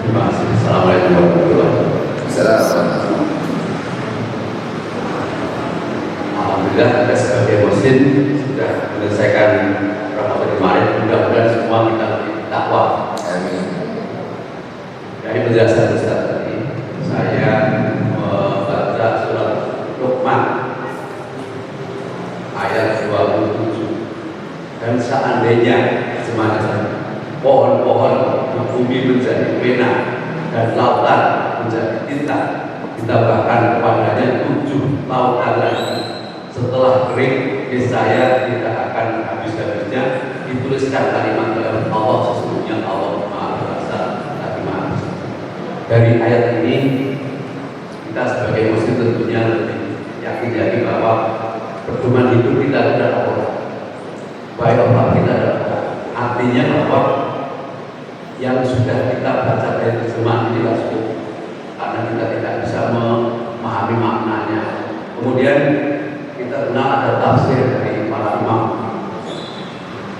[SPEAKER 10] Terima kasih. Assalamualaikum warahmatullahi wabarakatuh. Alhamdulillah kita sebagai muslim sudah menyelesaikan Ramadan kemarin. Mudah-mudahan semua kita lebih takwa.
[SPEAKER 7] Amin.
[SPEAKER 10] Dari penjelasan Ustaz tadi, saya membaca surat Luqman ayat 27. Dan seandainya semacam pohon-pohon bumi menjadi pena dan lautan menjadi tinta, ditambahkan kepadanya 7 lautan lagi. Setelah kering, saya tidak akan habis-habisnya dituliskan kalimat dari Allah, sesungguhnya Allah Maha Kuasa lagi Maha Besar. Dari ayat ini kita sebagai muslim tentunya lebih yakin lagi bahwa pedoman hidup kita adalah Allah. Baik Allah kita adalah Allah. Artinya bahwa yang sudah kita baca dari terjemahan ini tidak cukup karena kita tidak bisa memahami maknanya. Kemudian kita kenal ada tafsir dari para imam.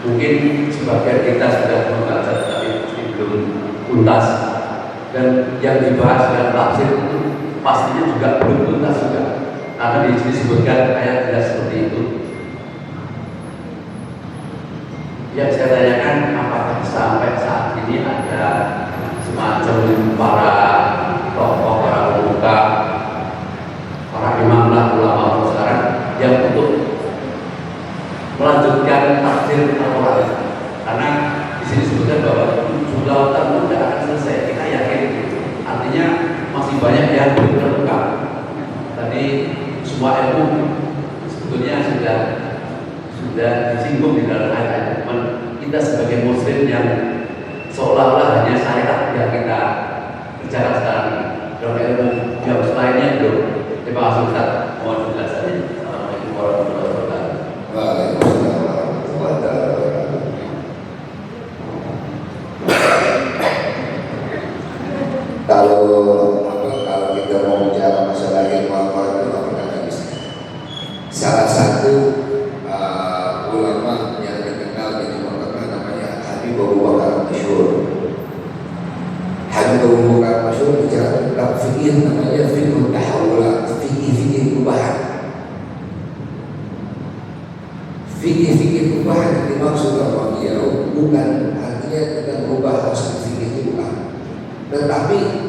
[SPEAKER 10] Mungkin sebagian kita sudah membaca tapi belum tuntas, dan yang dibahas dalam tafsir itu pastinya juga belum tuntas juga karena di sini disebutkan ayat tidak seperti itu. Yang saya tanyakan, apakah sampai saat ini ada semacam para tokoh, para pemuka, para imam lah, ulama sekarang yang untuk melanjutkan habis. Karena di sini disebutkan bahwa 7 lautan itu tidak akan selesai. Kita yakin itu. Artinya masih banyak yang belum terbuka. Tadi semua ilmu sebetulnya sudah disinggung di dalam ayat. Cuman kita sebagai muslim yang seolah-olah hanya syariat yang kita kerjakan sekarang ini. Dalam ilmu yang lainnya belum. Terima kasih Ustaz. Mohon penjelasannya. Assalamualaikum warahmatullahi wabarakatuh.
[SPEAKER 7] Waalaikumsalam warahmatullahi wabarakatuh. Kalau kita mau bicara masalah ilmu al-Quran itu akan habisnya. Salah satu ulama yang dikenal di Timur Tengah namanya Habib Abu Bakar Masyhur. Habib Abu Bakar Masyhur bicara tentang fikih namanya fikih tahawulat, fikih perubahan. Fikih perubahan yang dimaksud oleh beliau bukan artinya kita merubah asal fikih itu bukan. Tetapi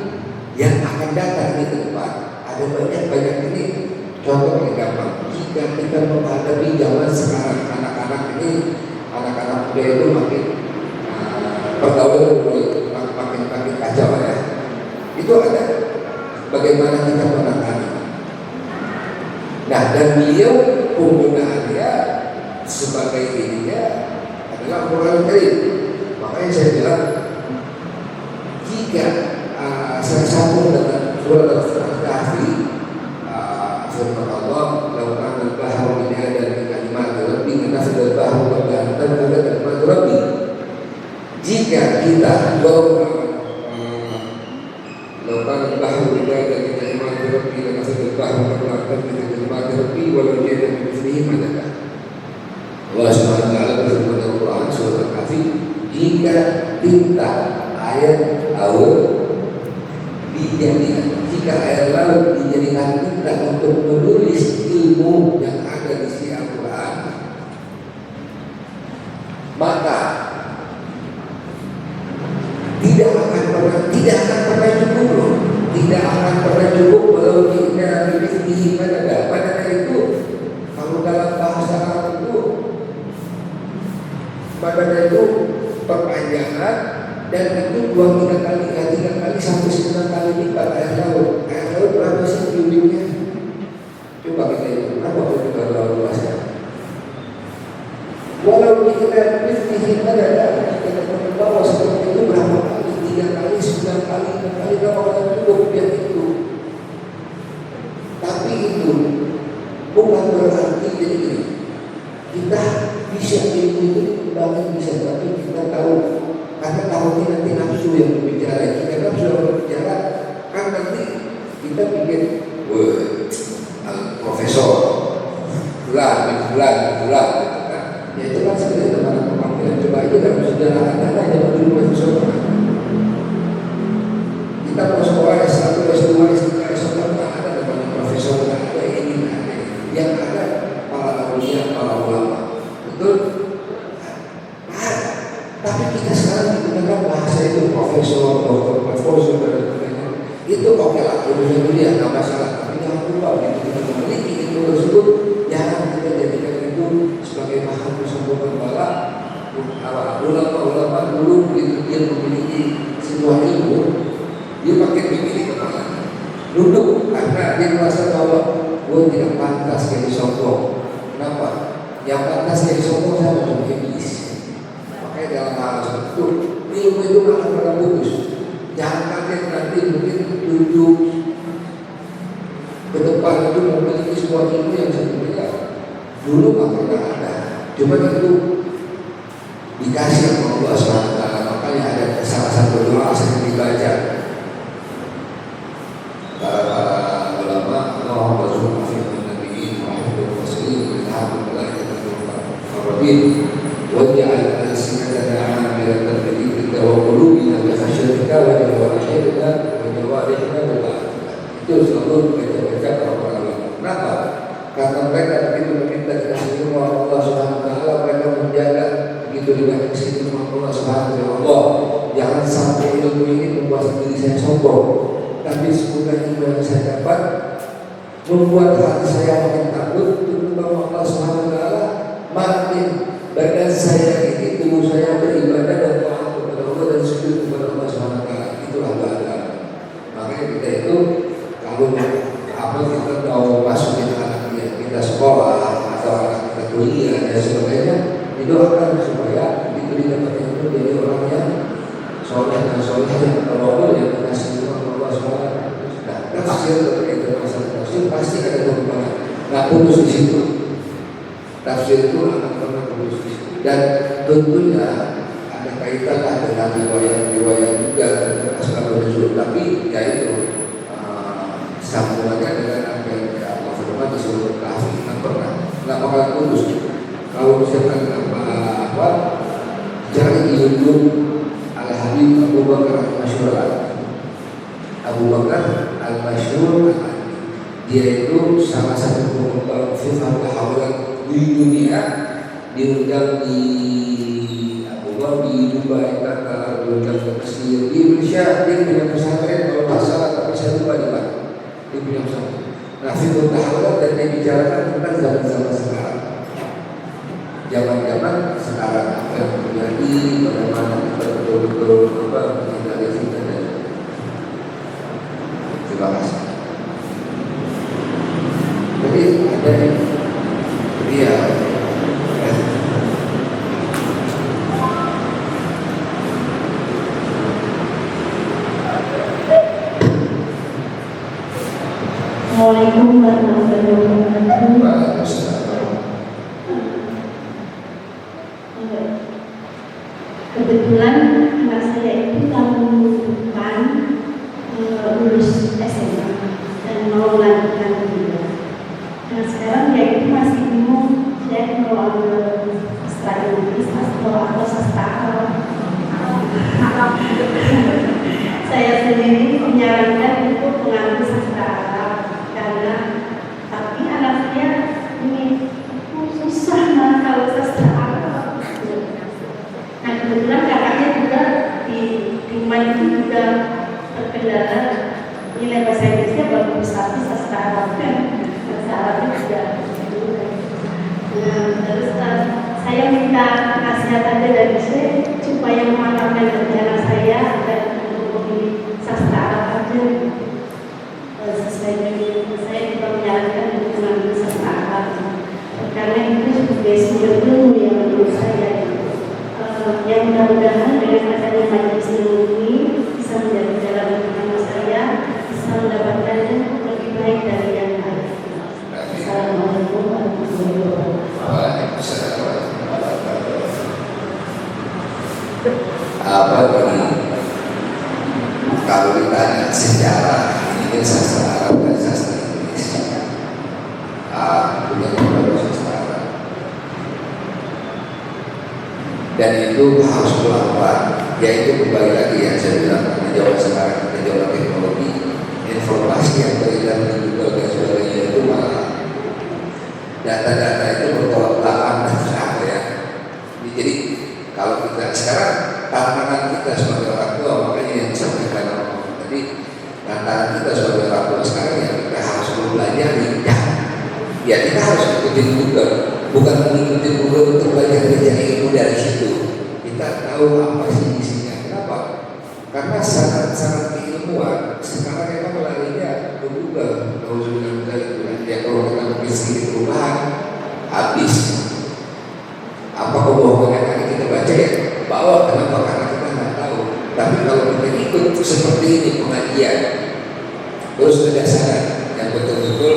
[SPEAKER 7] yang akan datang di depan ada banyak ini. Contoh yang gampang, jika kita menghadapi zaman sekarang, anak-anak muda itu makin pergaulan makin kacau ya. Itu ada bagaimana kita menangani. Nah, dan beliau penggunaannya sebagai dirinya adalah Al-Quran Karim. Makanya saya bilang jika saya sambung dengan surat Al-Kahfi, firman Allah, "Laukan al-bahru min hadal kalimat rabbi nafdal bahru wa antan ada kalimat rabbi." Jika kita laukan al-bahru min hadal kalimat rabbi nafdal bahru wa antan ada kalimat rabbi walau ja'ala min mithlihi madada. Allah Subhanahu wa taala berfirman dalam Al-Quran surat Al-Kahfi, jika tinta air laut dijadikan, jika air laut dijadikan tinta untuk menulis ilmu yang ada di isi Al-Quran, maka tidak akan pernah cukup loh. Tidak akan pernah cukup kalau kita memiliki pada itu. Kalau dalam bahasa Arab itu pada itu perpanjangan dan itu 2-3 kali sampai 9 kali lipat air laut. Air laut berapa sih ujungnya? Coba kita hitung berapa kita luasnya. Walau kita pilih ada kita membawa seperti itu berapa kali? 3 kali, 9 kali, 6 kali berapa kali cukup biar itu. Tapi itu bukan berarti jadi gini. Kita bisa ilmu itu dikembangkan bisa, tapi kita tahu karena tahunnya nanti nafsu yang berbicara. Jika nafsu yang berbicara kan nanti kita pikir, profesor bulan, gitu kan. Ya itu kan sebenarnya teman pemanggilan. Coba itu dalam sejarah ada zaman dulu profesor. Kita mau sekolah S1, S2, S3, S4 ada teman profesor, ada ini, ada yang ada para aulia, para ulama. Betul? Tapi kita sekarang digunakan bahasa itu profesor, dokter, profesor dan sebagainya. Itu oke lah, urusan dunia nggak masalah. Tapi jangan lupa begitu kita memiliki itu tersebut, jangan kita jadikan itu sebagai bahan persambungan bala. Ulama dulu begitu dia memiliki sebuah ilmu, dia pakai begini kepala, duduk karena dia merasa bahwa gue tidak pantas jadi sombong. Kenapa? Yang pantas jadi sombong saya menjadi iblis. Makanya dalam hal seperti itu ilmu itu akan pernah putus. Jangan kaget nanti mungkin duduk ke depan itu memiliki sebuah ilmu yang sebenarnya dulu nggak pernah ada. Cuma itu dikasih oleh Allah SWT. Makanya ada salah satu doa yang dibaca para ulama, Allahumma rzuqna fiqhan nabiyyin wa hifdhan muslimin wa hifdhan waj'al alsinatana 'amilatan bidzikrika wa qulubina bi khashyatika wa jawarihna bil itu selalu kita para ulama. Kenapa? Karena mereka begitu meminta kasih Allah Subhanahu wa taala, mereka menjaga begitu dengan kasih Allah Subhanahu wa taala. Jangan sampai ilmu ini membuat diri saya sombong, tapi semoga ilmu yang saya dapat membuat hati saya makin takut untuk Allah Subhanahu wa taala, makin badan saya ini Al-Quran supaya diberi dapat itu dari orang yang soleh dan soleh yang terlalu yang dikasih Allah SWT. Nah, tafsir terkait masalah tafsir pasti ada perubahan. Nggak putus di situ. Tafsir itu akan pernah putus di situ. Dan tentunya ada kaitanlah dengan riwayat-riwayat juga asal nuzul. Tapi ya itu sambungannya dengan apa yang Allah firman di surah Al-Kahfi nggak bakal putus. Kalau misalkan apa cari ilmu Al-Habib Abu Bakar Al-Masyhur, Abu Bakar Al-Masyhur, dia itu salah satu pengembang firman tahawulan di dunia, diundang di Abu Bakar di Dubai, Qatar, diundang ke Mesir, di Indonesia dia punya pesantren kalau nggak salah, tapi saya lupa di mana dia punya pesantren. Nah, firman tahawulan dan dia bicarakan tentang zaman-zaman sekarang. Zaman-zaman sekarang apa yang terjadi, bagaimana kita betul-betul menghindari fitnah dan terima kasih. Jadi ada dia
[SPEAKER 9] Assalamualaikum warahmatullahi wabarakatuh. Kebetulan anak saya itu tahun depan lulus SMA dan mau melanjutkan kuliah. Nah sekarang dia itu masih bingung saya mau ambil sastra Inggris atau sastra Arab. Saya sendiri menyarankan untuk mengambil sastra Arab karena tapi anak saya ini susah mah kalau sastra Arab. Nah kebetulan kakaknya juga di rumah itu juga terkendala nilai bahasa Inggrisnya bagus tapi sastra Arab kan bahasa Arabnya juga. Nah terus saya minta nasihat aja dari saya supaya memantapkan rencana saya dan untuk memilih sastra Arab aja. Sesuai dengan saya juga menyarankan untuk mengambil sastra Arab karena itu sebagai sumber ilmu yang menurut saya. Yang mudah-mudahan dengan adanya majelis ini bisa menjadi jalan utama saya bisa mendapatkannya lebih baik dari yang lain. Assalamualaikum warahmatullahi wabarakatuh.
[SPEAKER 7] Waalaikumsalam warahmatullahi wabarakatuh. Apa ini? Kalau ditanya sejarah ini sastra Arab dan sastra Indonesia, punya baru sastra Arab. Dan itu harus pelan-pelan, yaitu kembali lagi yang saya bilang di zaman sekarang, di zaman teknologi, informasi yang beredar di Google dan sebagainya itu malah data-data itu bertolak belakang dan apa ya. Jadi kalau kita sekarang tantangan kita sebagai orang tua, makanya yang disampaikan orang tadi, tantangan kita sebagai orang tua sekarang ya kita harus belajar ya kita harus ikutin Google. Bukan mengikuti Google untuk belajar ilmu dari situ. Kita tahu apa sih isinya. Kenapa? Karena sangat-sangat keilmuan. Sekarang kita melarinya ke Google. Kalau sudah ya kalau kita bikin sedikit perubahan, habis. Apa kebohongan yang tadi kita baca ya? Bawa kenapa? Karena kita nggak tahu. Tapi kalau kita ikut seperti ini pengajian, terus ada syarat yang betul-betul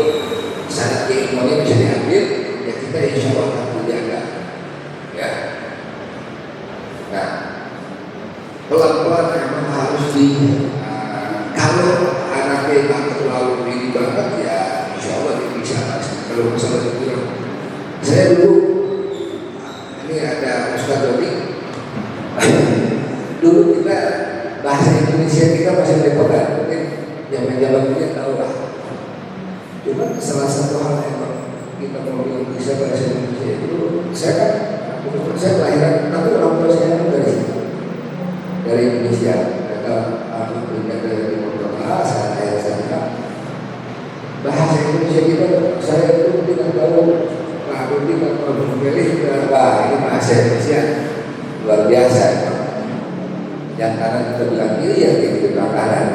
[SPEAKER 7] syarat keilmuannya bisa diambil. Ya kita insya Allah akan menjaga ya. Nah pelan-pelan memang harus kalau anaknya tak terlalu tinggi banget ya insya Allah dia bisa. Kalau masalah itu saya dulu ini ada Ustaz Dodi dulu kita bahasa Indonesia kita masih lepotan mungkin zaman-zaman ini tahu lah. Cuma salah satu hal yang kita mau bilang bisa bahasa Indonesia itu saya kelahiran tapi orang tua saya dari Indonesia. Mereka pindah ke Timur Tengah, saya bahasa Indonesia kita saya itu tidak tahu tidak memilih ini bahasa Indonesia luar biasa. Yang kanan kita bilang kiri ya kita bilang kanan.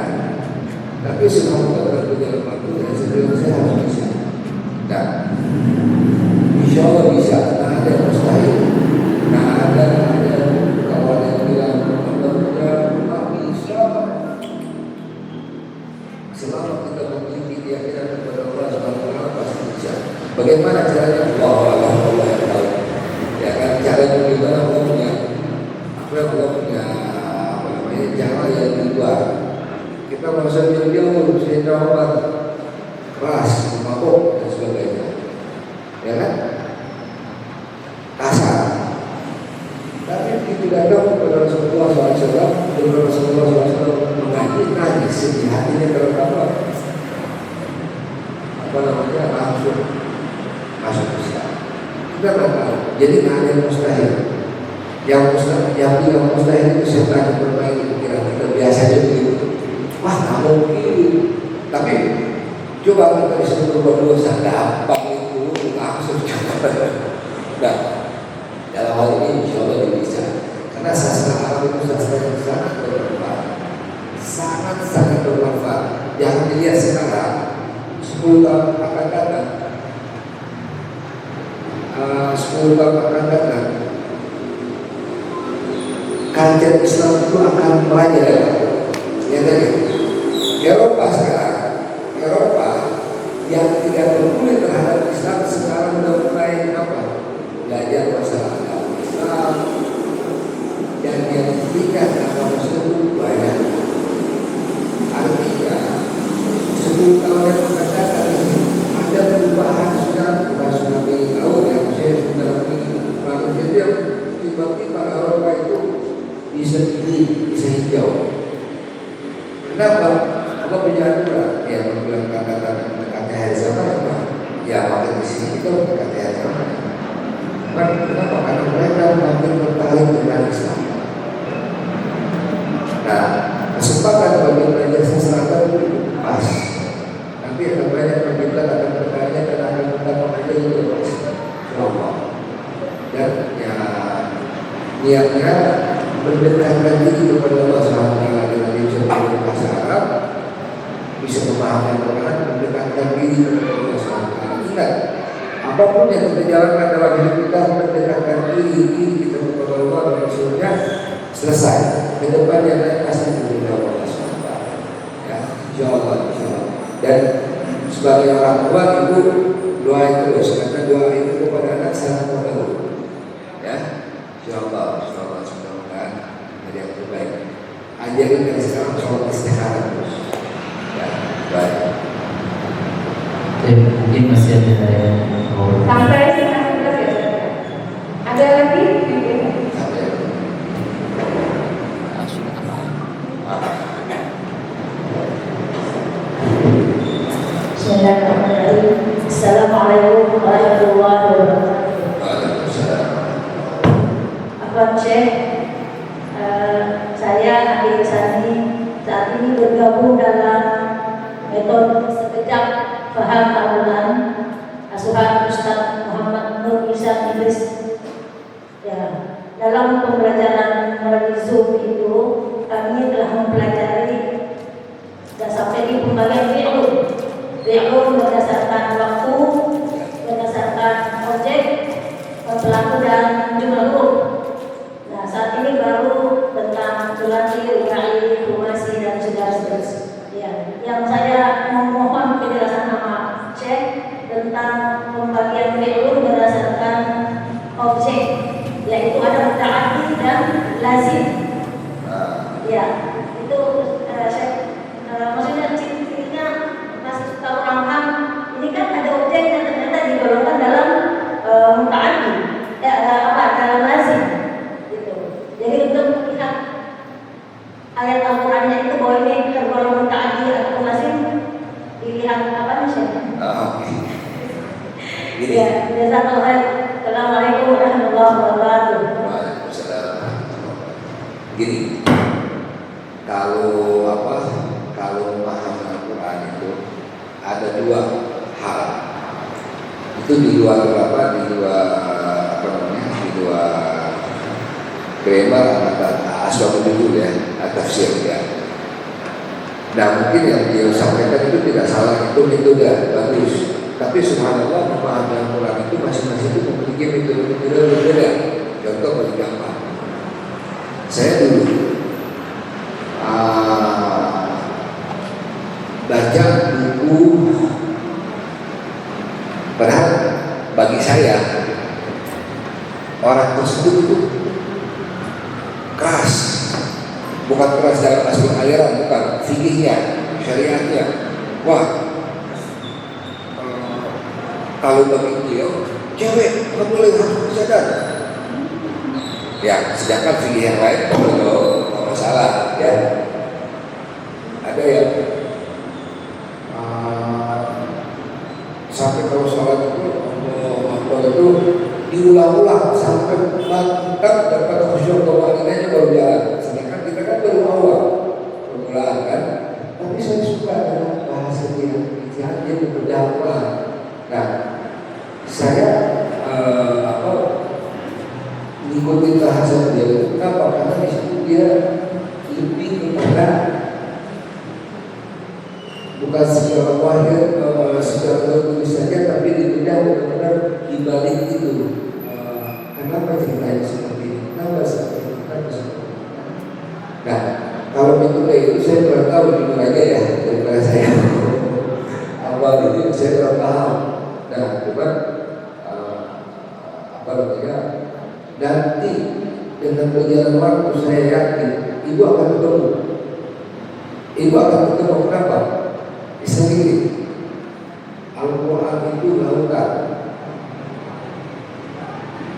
[SPEAKER 7] Tapi semua orang punya waktu dan sebelum saya harus bisa. Nah, insya Allah bisa. Nah ada yang mustahil. Nah Bagaimana caranya? Allah yang tahu. Ya kan, caranya bagaimana? Allah punya apa namanya, cara yang dibuat. Kita merasa jauh-jauh, saya jawab keras, mabuk dan sebagainya. Ya kan? Kasar. Tapi itu datang kepada Rasulullah SAW, dan Rasulullah SAW mengaji sedih hatinya terdapat apa namanya, langsung masuk Islam. Kita nggak tahu. Jadi nggak ada yang mustahil. Yang bilang mustahil itu setan yang bermain di pikiran kita, biasanya begitu. Wah, nggak mungkin. Tapi coba kita disuruh berbuat dosa, gampang itu, langsung coba. Nah, dalam hal ini insya Allah bisa. Karena sastra Arab itu sastra yang sangat bermanfaat, sangat bermanfaat. Jangan dilihat sekarang, 10 tahun akan datang, 10 tahun akan datang, kajian Islam itu akan merajalela. Ya tadi, Eropa sekarang, Eropa yang tidak peduli terhadap Islam sekarang sudah mulai apa? Belajar masalah agama Islam, dan yang tidak agama Muslim banyak. Artinya 10 tahun yang akan datang ada perubahan sudah tsunami laut yang saya sudah lalu. Jadi tiba-tiba Eropa itu bisa hijau. Kenapa? Apa penjara? Ya, bilang kata-kata mendekati hari zaman apa? Ya, makin di sini kita mendekati hari zaman. Kenapa? Karena mereka makin bertahan dengan Islam. Nah, kesempatan bagi belajar sastra itu pas. Nanti akan banyak kita akan bertanya dan akan kita mengajar itu Allah. Dan ya niatnya mendekatkan diri kepada Allah SWT dengan diucapkan bahasa Arab, bisa memahami Al-Quran, mendekatkan diri kepada Allah SWT. Ingat, apapun yang kita jalankan dalam hidup kita, mendekatkan diri kita kepada Allah dan Rasulnya, selesai. Ke depan yang lain pasti berbeda Allah SWT. Ya, insya Allah. Dan sebagai orang tua, ibu doa terus, karena doa itu kepada anak sangat membantu. Ya, insya Allah mudah-mudahan menjadi yang terbaik. Ajarin dari sekarang sholat istiqamah terus. Ya, baik.
[SPEAKER 6] Mungkin masih ada yang mau.
[SPEAKER 2] Sampai setengah 11 ya. Ada lagi?
[SPEAKER 3] Bismillahirrahmanirrahim. Assalamualaikum warahmatullahi wabarakatuh. Abang Syekh, saya Andi Sani saat ini bergabung dalam metode sekejap faham Al-Quran asuhan Ustaz Muhammad Nur Isa Idris. Ya, dalam pembelajaran melalui Zoom itu kami telah mempelajari dan sampai di pembagian fi'lun berdasarkan waktu, berdasarkan objek, pelaku dan jumlah huruf. Nah, saat ini baru tentang sulasi, rubai, rumasi dan seterusnya. Ya, yang saya memohon penjelasan sama Syekh tentang pembagian fi'lun berdasarkan objek, yaitu ada muta'addi dan lazim. Ya, itu Syekh maksudnya ciri-cirinya masih tahu paham. Ini kan ada objek yang ternyata digolongkan dalam muta'addi, dalam lazim. Jadi untuk melihat ayat Al-Qurannya itu bahwa ini tergolong muta'addi atau lazim, dilihat apa nih Syekh? Ya, jazakallahu khair. Assalamualaikum warahmatullahi wabarakatuh.
[SPEAKER 7] Waalaikumsalam. Gini, kalau memahami Al-Quran itu ada dua hal. Itu di luar grammar asal dulu ya, tafsir ya. Nah, mungkin yang dia sampaikan itu tidak salah, itu metode bagus. Tapi subhanallah, memahami Al-Quran itu masing-masing itu memiliki metode berbeda. Contoh paling gampang, saya dulu baca buku, padahal bukan keras dalam aspek aliran, bukan fikihnya, syariatnya. Wah, kalau bagi dia cewek nggak boleh harus bersadar. Ya, sedangkan fikih yang lain kalau nggak masalah ya. Ada yang sampai kalau sholat itu itu diulang-ulang sampai mantap dapat khusyuk kewakilannya baru jalan. Sedangkan kita kan baru awal permulaan kan. Tapi saya suka dengan bahasa dia berdampak. Nah, saya mengikuti bahasa dia itu kenapa? Karena di situ dia lebih kepada bukan secara wahid, secara tertulis saja, tapi dibedah benar-benar dibalik itu. Kenapa ceritanya seperti ini? Kenapa seperti ini? Kenapa seperti ini? Nah, kalau metode itu saya kurang tahu di mana aja ya daripada saya. Awal itu saya kurang paham. Nah, cuman apa namanya? Nanti dengan berjalan waktu saya yakin ibu akan ketemu. Ibu akan ketemu kenapa? Sendiri. Al-Quran itu lautan.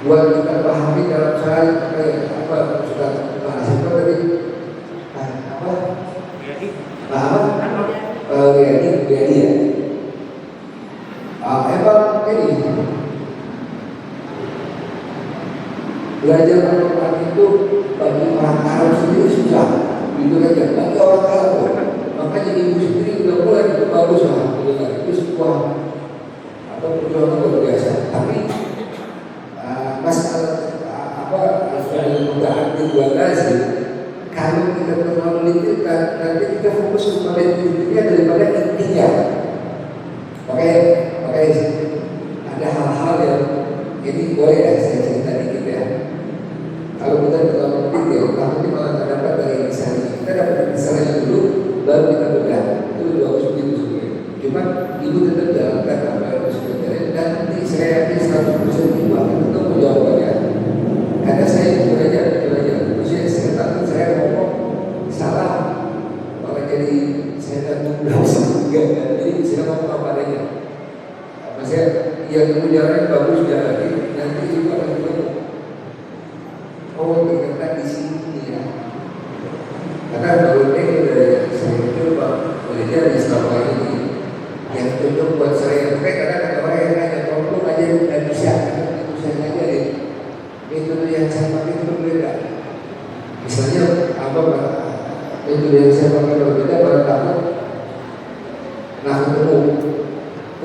[SPEAKER 7] Buat kita pahami dalam sehari apa sudah bahas itu tadi apa? Jadi ya. Emang ini belajar Al-Quran itu bagi orang Arab sendiri susah. Itu aja. Bagi orang Arab makanya ibu sendiri udah mulai itu bagus lah, itu sebuah perjuangan luar biasa. Tapi masalah penggunaan regulasi, kalau kita terlalu limitkan, nanti kita fokus kepada intinya daripada intinya. Makanya ada hal-hal yang ini boleh ya saya cerita dikit ya. Kalau kita terlalu detail, takutnya malah tak dapat dari misalnya. Kita dapat misalnya dulu, baru kita bedah. Itu bagus begitu sebenarnya. Cuma ibu tetap jalankan apa yang harus kita jalan. Dan nanti saya yakin 100% ibu akan ketemu jawabannya. Karena saya belajar. Maksudnya saya takut saya ngomong salah, malah jadi saya tak mudah juga. Jadi saya ngomong apa adanya. Maksudnya yang ibu jalan bagus jalan. Nanti ibu akan ketemu. Oh, dikatakan di sini ya. Karena baru ini saya coba belajar di selama ini yang cocok buat saya. Makanya kadang ada orang yang nanya, kalau aja tidak bisa, itu saya ngajarin. Metode yang saya pakai itu berbeda. Misalnya apa metode yang saya pakai berbeda pada tahun. Nah ketemu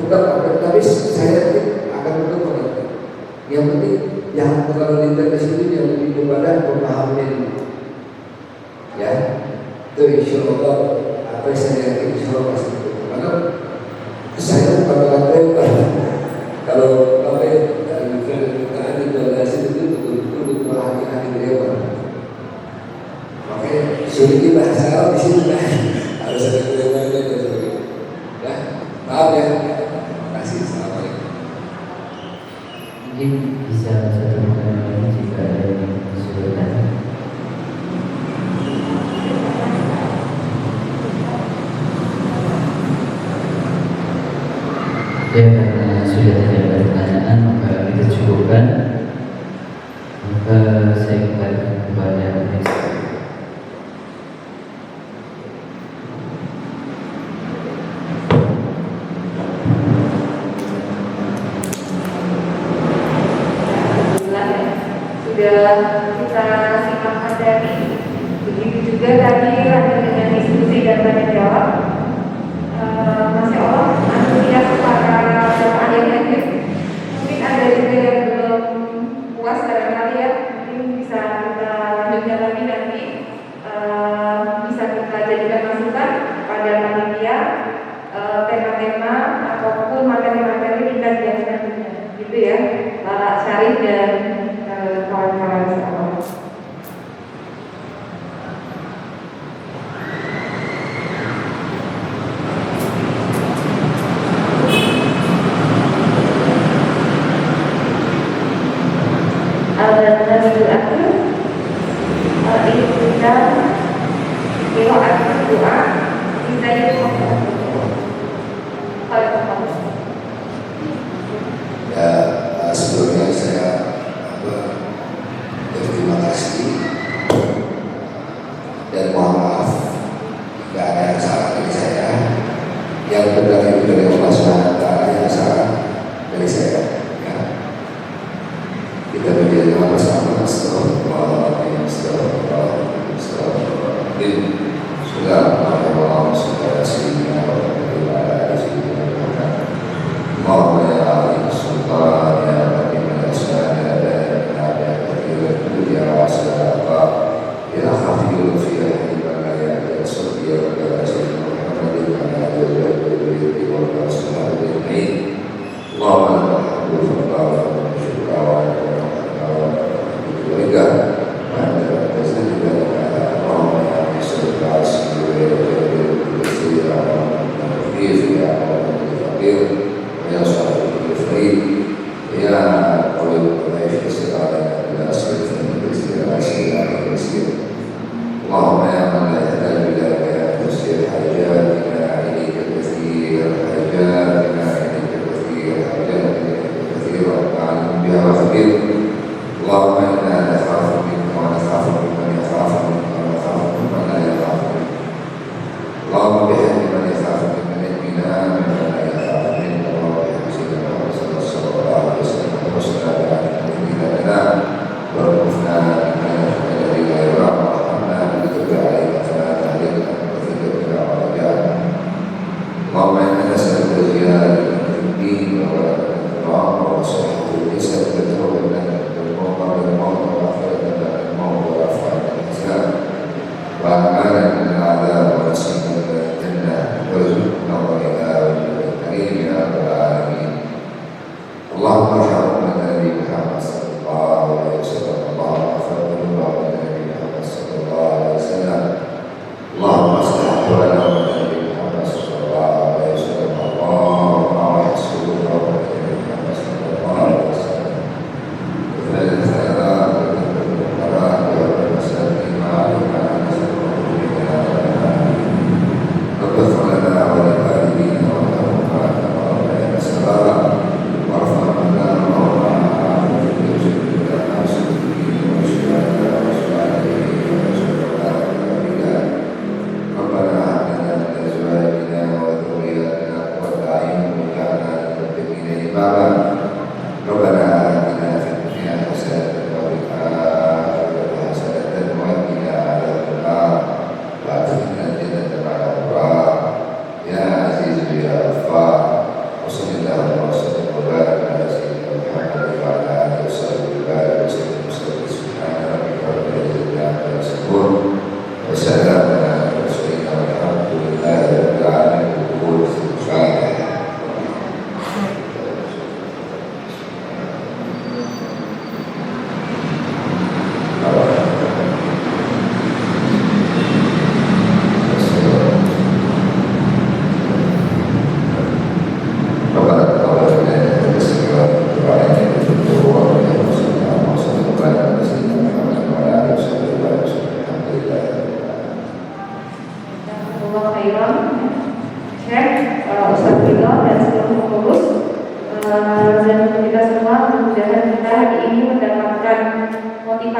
[SPEAKER 7] tetap tapi saya akan ketemu. Yang penting jangan terlalu detail di situ, yang lebih kepada pemahaman. Ya, itu insya Allah apa yang saya yakin insya Allah pasti itu. Karena saya bukan orang lebar. Kalau apa yang di donasi itu betul-betul butuh hati-hati lebar. Makanya sedikit bahasa Arab di sini harus ada lebarnya dan sebagainya. Ya, maaf ya. Terima kasih. Assalamualaikum.
[SPEAKER 6] Mungkin bisa satu pertanyaan jika ada yang kesulitan. Ya, karena sudah tidak ada pertanyaan maka kita cukupkan. Maka saya kembalikan kepada pemirsa.
[SPEAKER 2] Sudah kita simak materi, begitu juga tadi lanjut dengan diskusi dan tanya jawab. Masya Allah, antusias para jemaah yang hadir. Mungkin ada juga yang belum puas barangkali ya, mungkin bisa kita lanjutkan lagi nanti. Bisa kita jadikan masukan pada panitia tema-tema ataupun materi-materi di kajian selanjutnya, gitu ya, Pak Syarif dan kawan-kawan semua. Al-Nabiul Akhir, Al-Iqtidal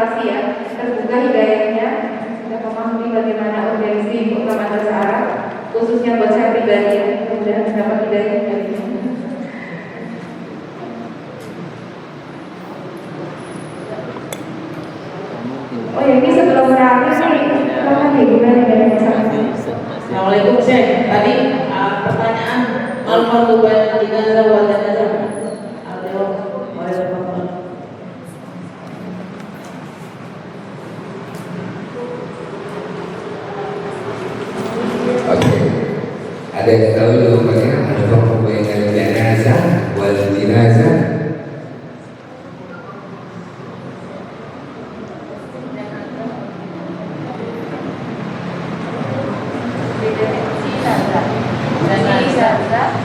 [SPEAKER 2] evaluasi ya, terbuka hidayahnya, sudah memahami bagaimana urgensi keutamaan bahasa Arab, khususnya buat saya pribadi ya, mudah-mudahan mendapat hidayah dari sini. Oh ya, ini sebelum berakhir nih, silakan ya, gimana dari masalah?
[SPEAKER 1] Assalamualaikum Syekh. Tadi pertanyaan al-fardu bainal jenazah wal janazah.
[SPEAKER 7] Oke. Ada yang tahu jawabannya? Ada fardu bainal janazah wal jenazah?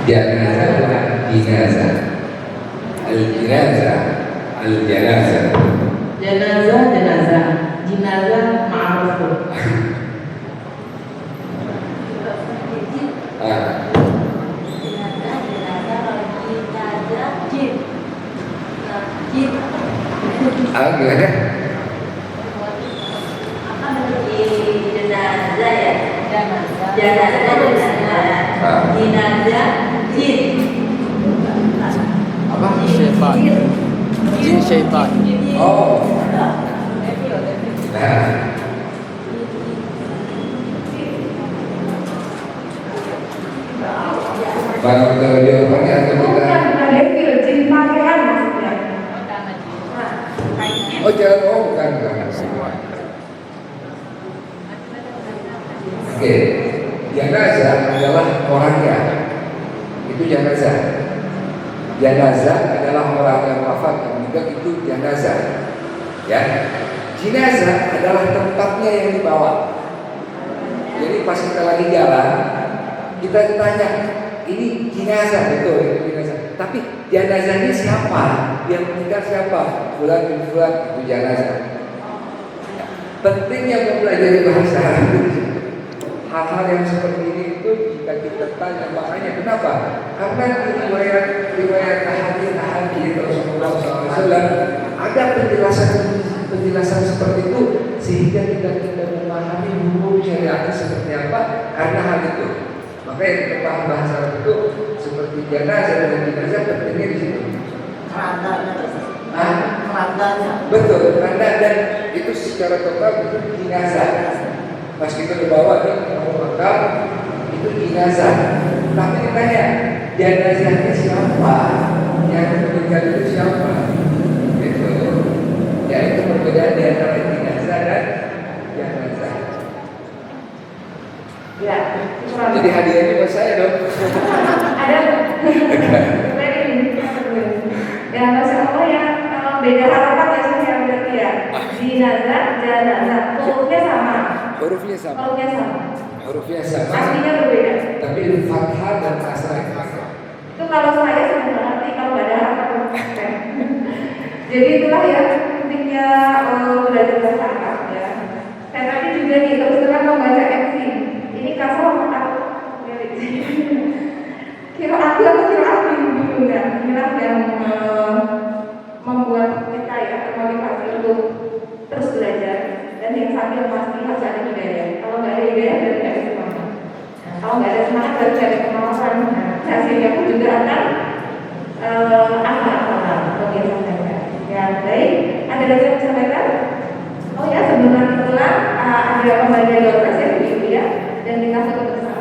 [SPEAKER 7] Janazah bukan jenazah. Al-jenazah, al-janazah.
[SPEAKER 1] Jenazah, jenazah, jenazah ma'ruf.
[SPEAKER 7] Gimana?
[SPEAKER 3] Jenazah ya, jenazah jin.
[SPEAKER 11] Apa? Syaitan. Jin syaitan.
[SPEAKER 7] Oh. Nah. Baru kita jawabannya atau kita?
[SPEAKER 2] Bukan devil, jin pakaian maksudnya.
[SPEAKER 7] Oh jangan, oh bukan. Oke, jenazah adalah orangnya. Itu jenazah. Jenazah adalah orang yang wafat dan juga itu jenazah. Ya, jenazah adalah tempatnya yang dibawa. Jadi pas kita lagi jalan, kita tanya, ini jenazah betul, ini jenazah. Tapi jenazahnya siapa? Yang meninggal siapa? Fulan bin Fulan, itu jenazah. Pentingnya mempelajari bahasa Arab. Hal-hal yang seperti ini itu jika kita tanya maknanya kenapa? Karena di riwayat hadis Rasulullah SAW ada penjelasan seperti itu sehingga kita memahami hukum syariat seperti apa karena hal itu. Maka yang kita paham bahasa Arab itu seperti jenazah dan jenazah pentingnya di situ. Kerandanya. Betul, keranda dan itu secara total itu jenazah. Pas kita dibawa di makam itu jenazah. Tapi ditanya jenazahnya siapa? Yang meninggal itu siapa? Itu ya itu perbedaan di antara jenazah dan jenazah.
[SPEAKER 2] Ya,
[SPEAKER 7] jadi hadiahnya buat saya dong.
[SPEAKER 2] ada. Ya, masya Allah ya, beda harapan ya saya berarti ya. Jenazah, jenazah, hurufnya sama.
[SPEAKER 7] Hurufnya sama.
[SPEAKER 2] Hurufnya sama.
[SPEAKER 7] Hurufnya sama.
[SPEAKER 2] Artinya berbeda.
[SPEAKER 7] Tapi fathah dan kasrah.
[SPEAKER 2] Itu kalau saya sudah mengerti kalau nggak ada harapan. Jadi itulah ya pentingnya belajar bahasa Arab ya. Saya tadi juga nih terus terang mau baca MC. Ini kasar apa aku? Kira aku dulu nggak? Inilah yang membuat kita ya termotivasi untuk terus belajar dan yang sambil pasti harus ada hidayah. Kalau nggak ada hidayah berarti nggak ada semangat. Kalau nggak ada semangat berarti nggak ada kemampuan. Hasilnya pun juga akan akal-akalan bagi saya. Ya baik. Ada lagi yang disampaikan? Oh ya sebelum nanti pulang ada pembagian doa presiden ya dan dikasih keputusan.